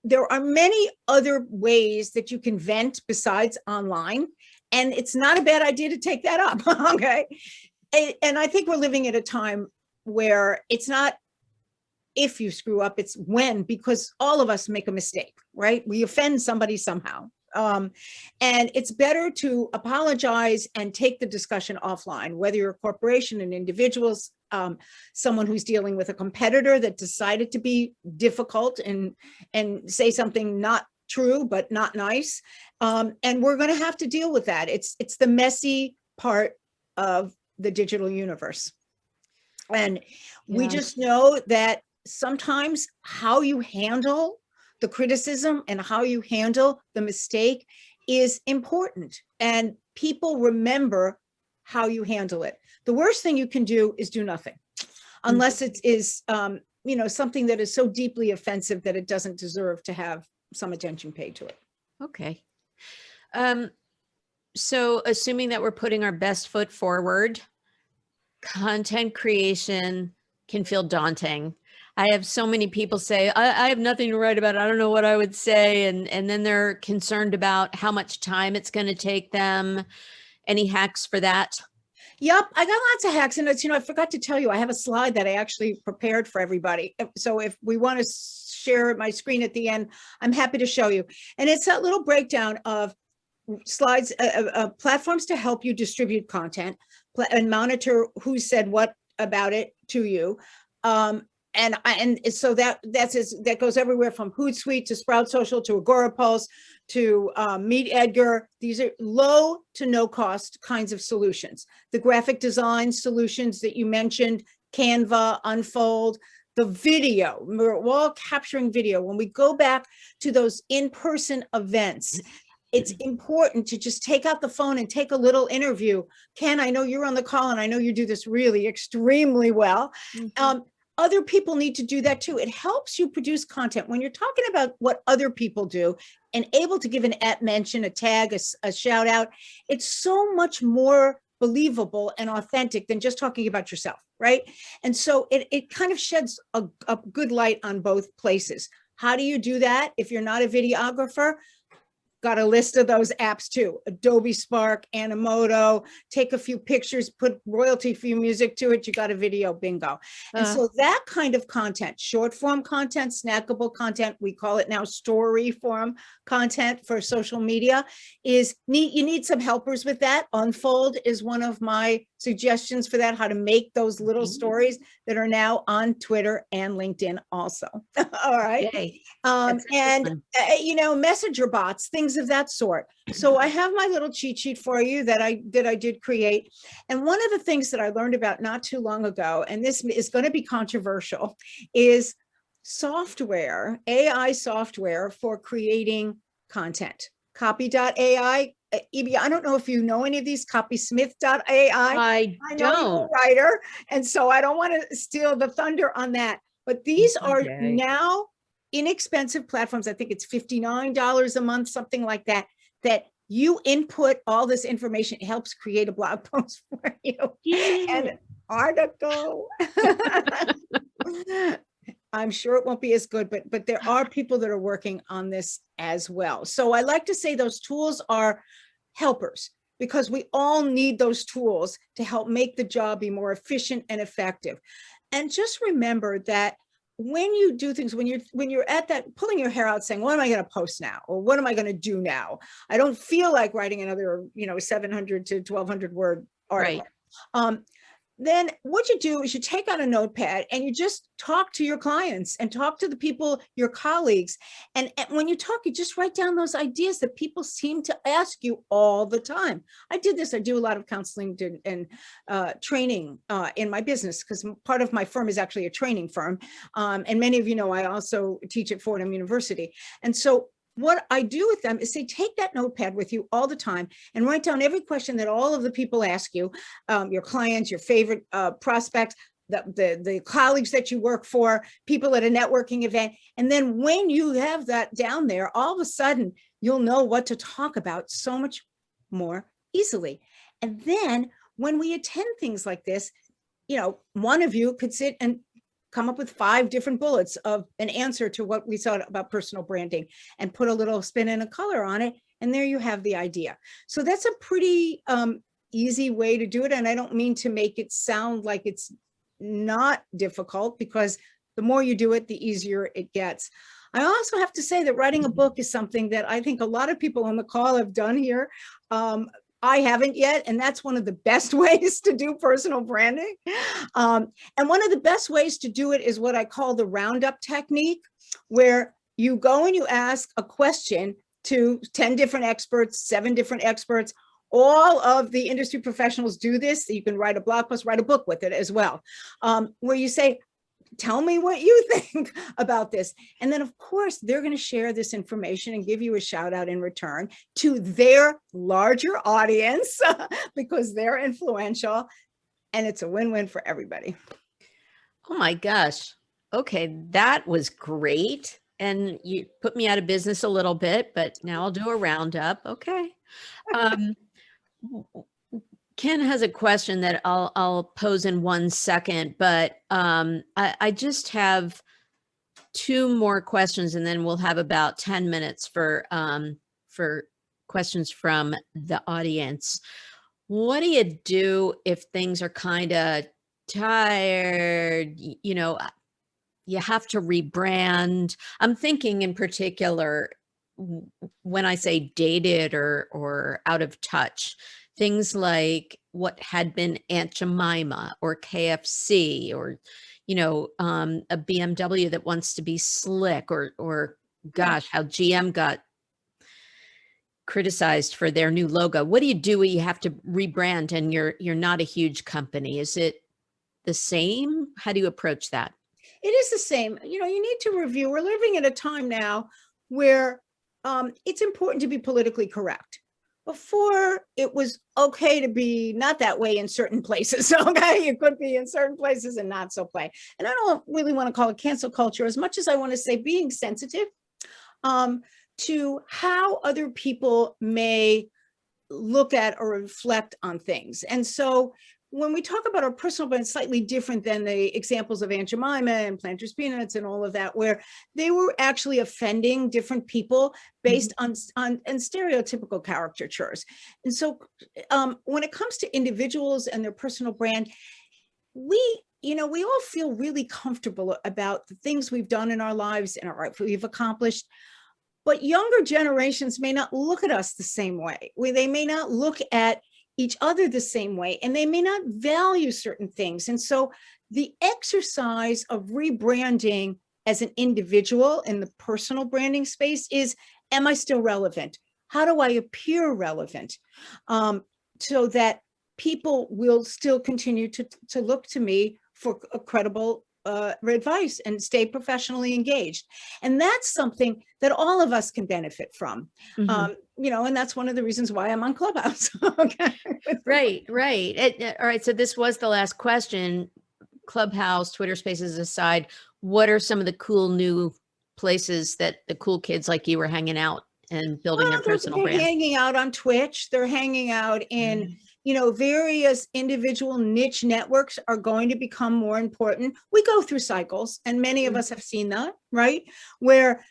[SPEAKER 3] there are many other ways that you can vent besides online, and it's not a bad idea to take that up. Okay. And I think we're living at a time where it's not if you screw up, it's when, because all of us make a mistake, right? We offend somebody somehow. And it's better to apologize and take the discussion offline, whether you're a corporation, an individual, someone who's dealing with a competitor that decided to be difficult and say something not true, but not nice. And we're going to have to deal with that. It's the messy part of the digital universe. And we just know that sometimes how you handle the criticism and how you handle the mistake is important, and people remember how you handle it. The worst thing you can do is do nothing, unless it is you know, something that is so deeply offensive that it doesn't deserve to have some attention paid to it.
[SPEAKER 2] Okay. So assuming that we're putting our best foot forward, content creation can feel daunting. I have so many people say, I have nothing to write about. I don't know what I would say. And then they're concerned about how much time it's going to take them. Any hacks for that?
[SPEAKER 3] Yep, I got lots of hacks. And it's, I forgot to tell you, I have a slide that I actually prepared for everybody. So if we want to share my screen at the end, I'm happy to show you. And it's that little breakdown of slides, platforms to help you distribute content and monitor who said what about it to you. And so that goes everywhere from Hootsuite to Sprout Social to Agora Pulse to Meet Edgar. These are low to no cost kinds of solutions. The graphic design solutions that you mentioned, Canva, Unfold, the video, we're all capturing video. When we go back to those in-person events, it's important to just take out the phone and take a little interview. Ken, I know you're on the call and I know you do this really extremely well. Other people need to do that too. It helps you produce content. When you're talking about what other people do and able to give an at mention, a tag, a shout out, it's so much more believable and authentic than just talking about yourself, right? And so it kind of sheds a good light on both places. How do you do that if you're not a videographer? Got a list of those apps too. Adobe Spark, Animoto, take a few pictures, put royalty-free music to it, you got a video, bingo. And so that kind of content, short form content, snackable content, we call it now story form content for social media, is neat. You need some helpers with that. Unfold is one of my suggestions for that, how to make those little stories that are now on Twitter and LinkedIn also. All right. Messenger bots, things of that sort. So I have my little cheat sheet for you that I did create. And one of the things that I learned about not too long ago, and this is going to be controversial, is software, AI software for creating content. Copy.ai. Evie, I don't know if you know any of these. Copysmith.ai.
[SPEAKER 2] I
[SPEAKER 3] know
[SPEAKER 2] don't.
[SPEAKER 3] you're a writer, and so I don't want to steal the thunder on that. But these are now inexpensive platforms. I think it's $59 a month, something like that, that you input all this information. It helps create a blog post for you and an article. I'm sure it won't be as good, but there are people that are working on this as well. So I like to say those tools are helpers, because we all need those tools to help make the job be more efficient and effective. And just remember that when you do things, when you're at that, pulling your hair out saying, what am I going to post now? Or what am I going to do now? I don't feel like writing another, 700 to 1200 word article. Right. Then what you do is you take out a notepad and you just talk to your clients and talk to the people, your colleagues. And when you talk, you just write down those ideas that people seem to ask you all the time. I did this. I do a lot of counseling and training in my business, because part of my firm is actually a training firm. And many of you know, I also teach at Fordham University. And so what I do with them is say, take that notepad with you all the time and write down every question that all of the people ask you, your clients, your favorite prospects, the colleagues that you work for, people at a networking event. And then when you have that down there, all of a sudden, you'll know what to talk about so much more easily. And then when we attend things like this, one of you could sit and come up with 5 different bullets of an answer to what we saw about personal branding and put a little spin and a color on it. And there you have the idea. So that's a pretty easy way to do it. And I don't mean to make it sound like it's not difficult, because the more you do it, the easier it gets. I also have to say that writing a book is something that I think a lot of people on the call have done here. I haven't yet, and that's one of the best ways to do personal branding. And one of the best ways to do it is what I call the Roundup Technique, where you go and you ask a question to 10 different experts, 7 different experts. All of the industry professionals do this. You can write a blog post, write a book with it as well, where you say, tell me what you think about this. And then, of course, they're going to share this information and give you a shout out in return to their larger audience because they're influential. And it's a win-win for everybody.
[SPEAKER 2] Oh my gosh. Okay, that was great. And you put me out of business a little bit, but now I'll do a roundup. Okay. Ken has a question that I'll pose in 1 second, but I just have 2 more questions, and then we'll have about 10 minutes for questions from the audience. What do you do if things are kind of tired? You know, you have to rebrand. I'm thinking in particular when I say dated or out of touch, things like what had been Aunt Jemima or KFC or, a BMW that wants to be slick or gosh, how GM got criticized for their new logo. What do you do when you have to rebrand and you're not a huge company? Is it the same? How do you approach that?
[SPEAKER 3] It is the same. You need to review. We're living at a time now where it's important to be politically correct. Before, it was okay to be not that way in certain places. Okay, you could be in certain places and not so play. And I don't really want to call it cancel culture as much as I want to say being sensitive to how other people may look at or reflect on things. And so when we talk about our personal brand, it's slightly different than the examples of Aunt Jemima and Planters Peanuts and all of that, where they were actually offending different people based on stereotypical caricatures. And so when it comes to individuals and their personal brand, we all feel really comfortable about the things we've done in our lives and we've accomplished. But younger generations may not look at us the same way. They may not look at each other the same way, and they may not value certain things. And so the exercise of rebranding as an individual in the personal branding space is, am I still relevant? How do I appear relevant? So that people will still continue to look to me for a credible advice and stay professionally engaged. And that's something that all of us can benefit from. And that's one of the reasons why I'm on Clubhouse. Okay.
[SPEAKER 2] Right. All right. So this was the last question. Clubhouse, Twitter Spaces aside, what are some of the cool new places that the cool kids like you are hanging out and building their personal brand?
[SPEAKER 3] They're hanging out on Twitch. They're hanging out in various individual niche networks are going to become more important. We go through cycles, and many of us have seen that, right? Where,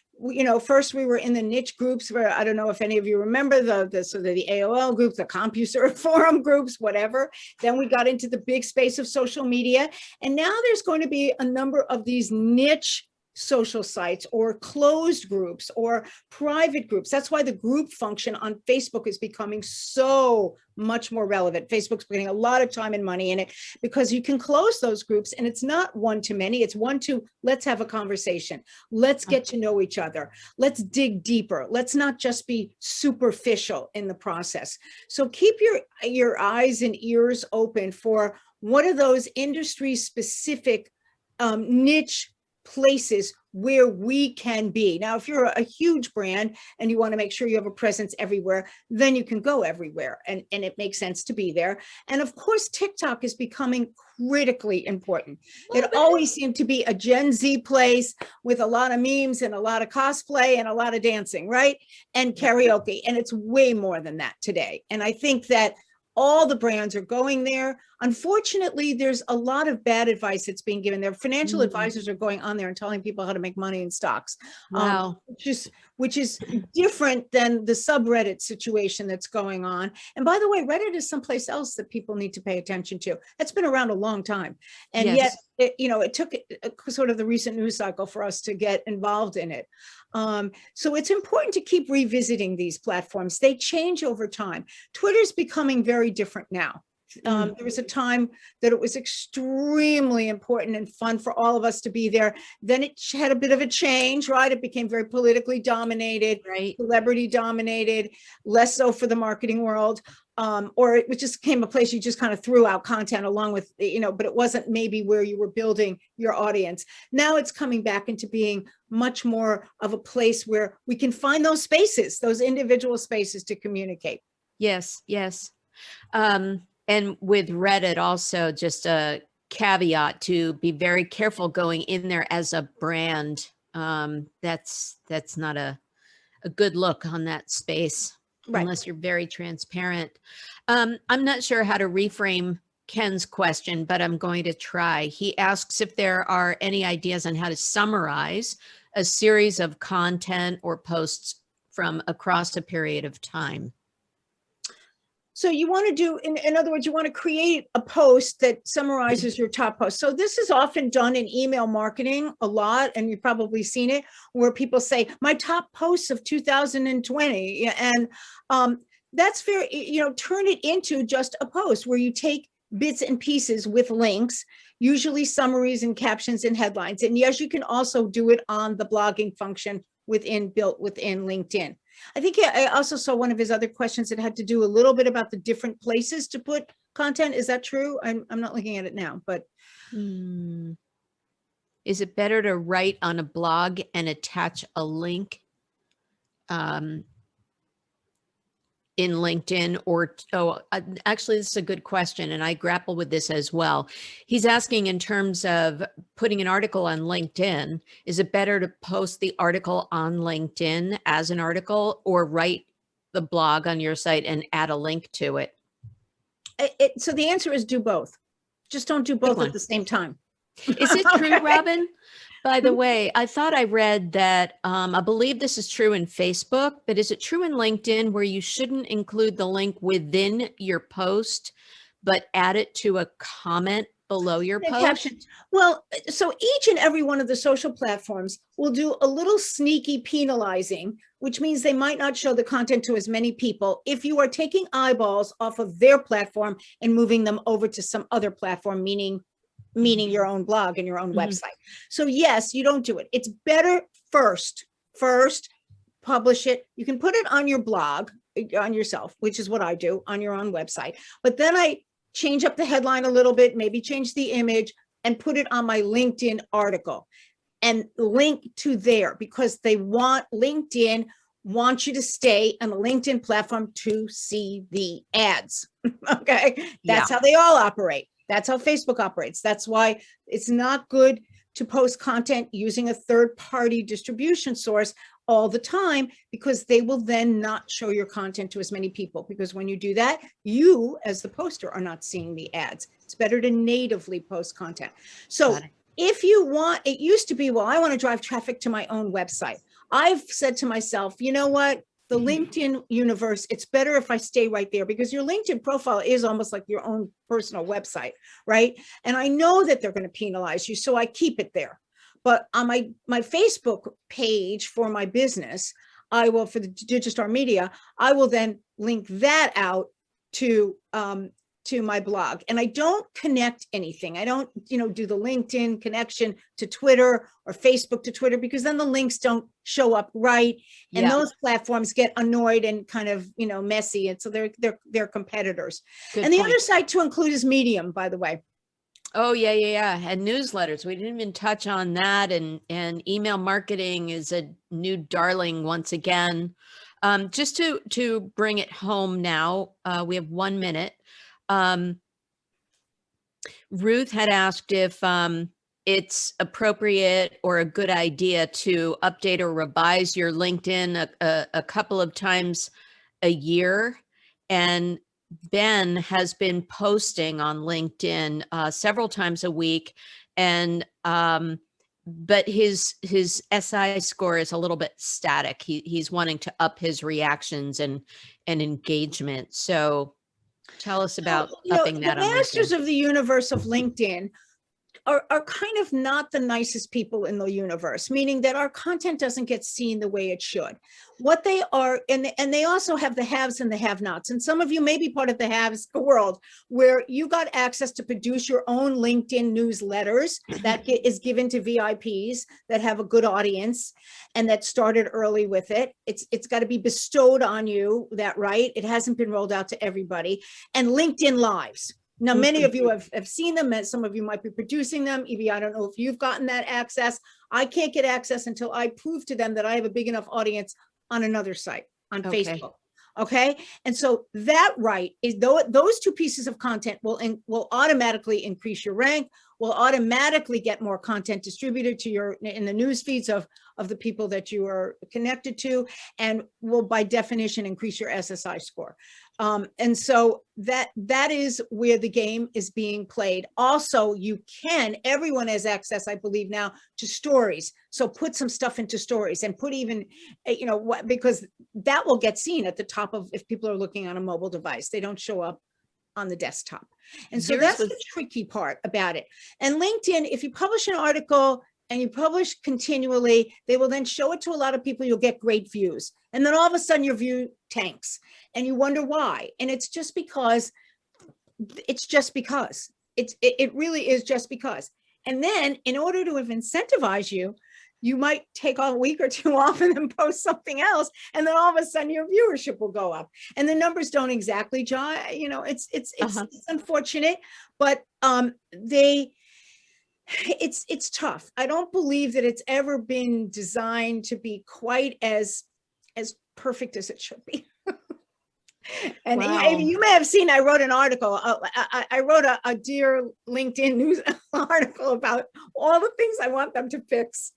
[SPEAKER 3] first we were in the niche groups where, I don't know if any of you remember the AOL groups, the CompuServe forum groups, whatever. Then we got into the big space of social media. And now there's going to be a number of these niche social sites or closed groups or private groups. That's why the group function on Facebook is becoming so much more relevant. Facebook's putting a lot of time and money in it because you can close those groups, and it's not one to many. It's one to, let's have a conversation. Let's get to know each other. Let's dig deeper. Let's not just be superficial in the process. So keep your eyes and ears open for what are those industry specific niche places where we can be. Now, if you're a huge brand and you want to make sure you have a presence everywhere, then you can go everywhere, and it makes sense to be there. And of course, TikTok is becoming critically important. It always seemed to be a Gen Z place with a lot of memes and a lot of cosplay and a lot of dancing, right? And karaoke. And it's way more than that today. And I think that all the brands are going there. Unfortunately, there's a lot of bad advice that's being given there. Financial advisors are going on there and telling people how to make money in stocks, which is different than the subreddit situation that's going on. And by the way, Reddit is someplace else that people need to pay attention to. That's been around a long time. And yet, it took sort of the recent news cycle for us to get involved in it. So it's important to keep revisiting these platforms. They change over time. Twitter's becoming very different now. There was a time that it was extremely important and fun for all of us to be there. Then it had a bit of a change, right? It became very politically dominated, celebrity dominated, less so for the marketing world. Or it just became a place you just kind of threw out content along with, but it wasn't maybe where you were building your audience. Now it's coming back into being much more of a place where we can find those spaces, those individual spaces to communicate.
[SPEAKER 2] Yes. And with Reddit also, just a caveat to be very careful going in there as a brand. That's not a good look on that space.
[SPEAKER 3] Right.
[SPEAKER 2] unless you're very transparent. I'm not sure how to reframe Ken's question, but I'm going to try. He asks if there are any ideas on how to summarize a series of content or posts from across a period of time.
[SPEAKER 3] So you want to do, in other words, you want to create a post that summarizes your top posts. So this is often done in email marketing a lot, and you've probably seen it, where people say, my top posts of 2020. And that's fair, turn it into just a post where you take bits and pieces with links, usually summaries and captions and headlines. And yes, you can also do it on the blogging function built within LinkedIn. I think I also saw one of his other questions that had to do a little bit about the different places to put content. Is that true? I'm not looking at it now, but.
[SPEAKER 2] Is it better to write on a blog and attach a link in LinkedIn actually, this is a good question. And I grapple with this as well. He's asking in terms of putting an article on LinkedIn, is it better to post the article on LinkedIn as an article or write the blog on your site and add a link to it?
[SPEAKER 3] So the answer is do both. Just don't do both at the same time.
[SPEAKER 2] Is it true, Robin? By the way, I thought I read that, I believe this is true in Facebook, but is it true in LinkedIn where you shouldn't include the link within your post, but add it to a comment below your post?
[SPEAKER 3] Caption. Well, so each and every one of the social platforms will do a little sneaky penalizing, which means they might not show the content to as many people if you are taking eyeballs off of their platform and moving them over to some other platform, meaning your own blog and your own website. So yes, you don't do it. It's better first publish it. You can put it on your blog, on yourself, which is what I do, on your own website. But then I change up the headline a little bit, maybe change the image and put it on my LinkedIn article and link to there, because LinkedIn wants you to stay on the LinkedIn platform to see the ads. Okay. That's how they all operate. That's how Facebook operates. That's why it's not good to post content using a third-party distribution source all the time, because they will then not show your content to as many people. Because when you do that, you as the poster are not seeing the ads. It's better to natively post content. So if you want, it used to be, well, I want to drive traffic to my own website. I've said to myself, you know what? The LinkedIn universe, it's better if I stay right there, because your LinkedIn profile is almost like your own personal website, right? And I know that they're going to penalize you, so I keep it there. But on my Facebook page for my business, for the Digistar Media, I will then link that out to my blog. And I don't connect anything. I don't, do the LinkedIn connection to Twitter or Facebook to Twitter, because then the links don't show up right. And those platforms get annoyed and kind of, messy. And so they're competitors.
[SPEAKER 2] Good
[SPEAKER 3] and the
[SPEAKER 2] point.
[SPEAKER 3] other site to include is Medium, by the way.
[SPEAKER 2] Oh, yeah. And newsletters. We didn't even touch on that. And email marketing is a new darling once again. Just to bring it home now, we have 1 minute. Ruth had asked if it's appropriate or a good idea to update or revise your LinkedIn a couple of times a year. And Ben has been posting on LinkedIn several times a week, and but his SI score is a little bit static. He's wanting to up his reactions and engagement. So tell us about upping that on LinkedIn.
[SPEAKER 3] The masters of the universe of LinkedIn are kind of not the nicest people in the universe, meaning that our content doesn't get seen the way it should. What they are, and they also have the haves and the have-nots. And some of you may be part of the haves world, where you got access to produce your own LinkedIn newsletters that is given to VIPs that have a good audience and that started early with it. It's got to be bestowed on you, that right. It hasn't been rolled out to everybody. And LinkedIn Lives. Now, many of you have seen them, and some of you might be producing them. Evie, I don't know if you've gotten that access. I can't get access until I prove to them that I have a big enough audience on another site, on Facebook. Okay. And so that right is those two pieces of content will automatically increase your rank, will automatically get more content distributed to your in the news feeds of the people that you are connected to, and will by definition increase your SSI score. And so that is where the game is being played. Also, everyone has access, I believe now, to stories. So put some stuff into stories, and put even, because that will get seen at the top of, if people are looking on a mobile device, they don't show up on the desktop. And so that's the tricky part about it. And LinkedIn, if you publish an article and you publish continually, they will then show it to a lot of people. You'll get great views. And then all of a sudden your view tanks and you wonder why. And it's just because it really is just because. And then in order to incentivize you, you might take a week or two off and then post something else. And then all of a sudden your viewership will go up, and the numbers don't exactly jive. It's unfortunate, but it's tough. I don't believe that it's ever been designed to be quite as perfect as it should be. And
[SPEAKER 2] wow.
[SPEAKER 3] You may have seen, I wrote an article. I wrote a Dear LinkedIn news article about all the things I want them to fix.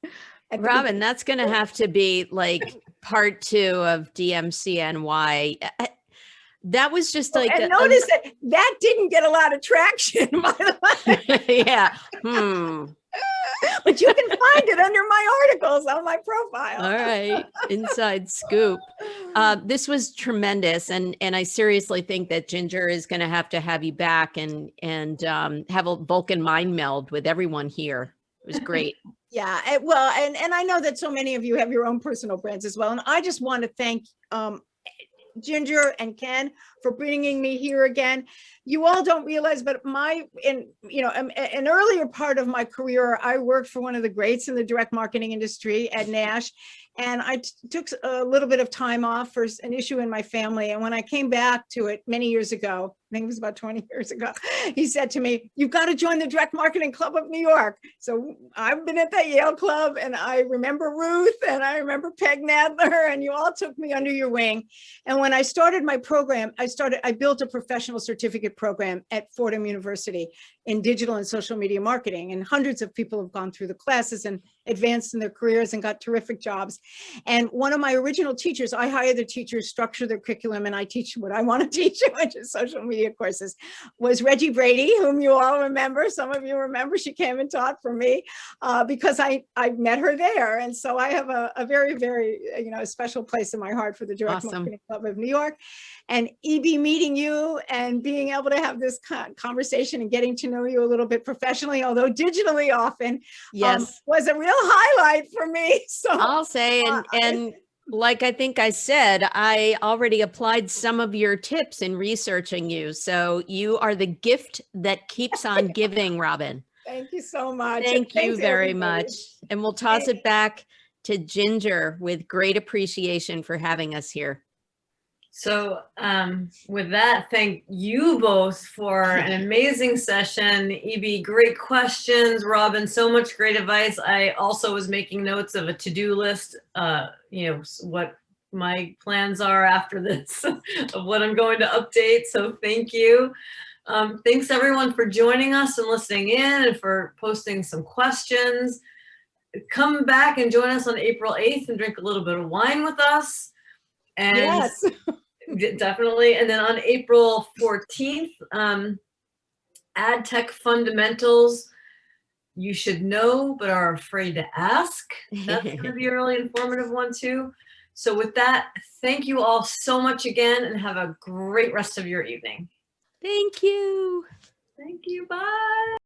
[SPEAKER 2] Robin, that's going to have to be like part 2 of DMCNY. That was just like,
[SPEAKER 3] and notice that didn't get a lot of traction, by the way.
[SPEAKER 2] Yeah.
[SPEAKER 3] But you can find it under my articles on my profile.
[SPEAKER 2] All right. Inside scoop. This was tremendous. And I seriously think that Ginger is going to have you back and have a Vulcan mind meld with everyone here. It was great.
[SPEAKER 3] Yeah. Well, and I know that so many of you have your own personal brands as well. And I just want to thank Ginger and Ken for bringing me here again. You all don't realize, but an earlier part of my career, I worked for one of the greats in the direct marketing industry at Nash. And I took a little bit of time off for an issue in my family. And when I came back to it many years ago, I think it was about 20 years ago, he said to me, "You've got to join the Direct Marketing Club of New York." So I've been at that Yale Club, and I remember Ruth, and I remember Peg Nadler, and you all took me under your wing. And when I started my program, I built a professional certificate program at Fordham University in digital and social media marketing. And hundreds of people have gone through the classes and advanced in their careers and got terrific jobs. And one of my original teachers, I hire the teachers, structure their curriculum, and I teach what I want to teach, which is social media courses, was Reggie Brady, whom you all remember. Some of you remember, she came and taught for me because I met her there. And so I have a very, very, special place in my heart for the Direct Marketing Club of New York. And EB, meeting you and being able to have this conversation and getting to know you a little bit professionally, although digitally often, was a real highlight for me. So
[SPEAKER 2] I'll say, and like I think I said, I already applied some of your tips in researching you. So you are the gift that keeps on giving, Robin.
[SPEAKER 3] Thank you so much.
[SPEAKER 2] Thank you very much. And we'll toss it back to Ginger with great appreciation for having us here.
[SPEAKER 1] So with that, thank you both for an amazing session. EB, great questions. Robin, so much great advice. I also was making notes of a to-do list, what my plans are after this, of what I'm going to update. So thank you. Thanks everyone for joining us and listening in, and for posting some questions. Come back and join us on April 8th and drink a little bit of wine with us. And
[SPEAKER 3] yes.
[SPEAKER 1] Definitely. And then on April 14th, ad tech fundamentals you should know but are afraid to ask. That's going to be a really informative one too. So with that, thank you all so much again, and have a great rest of your evening.
[SPEAKER 2] Thank you.
[SPEAKER 1] Thank you. Bye.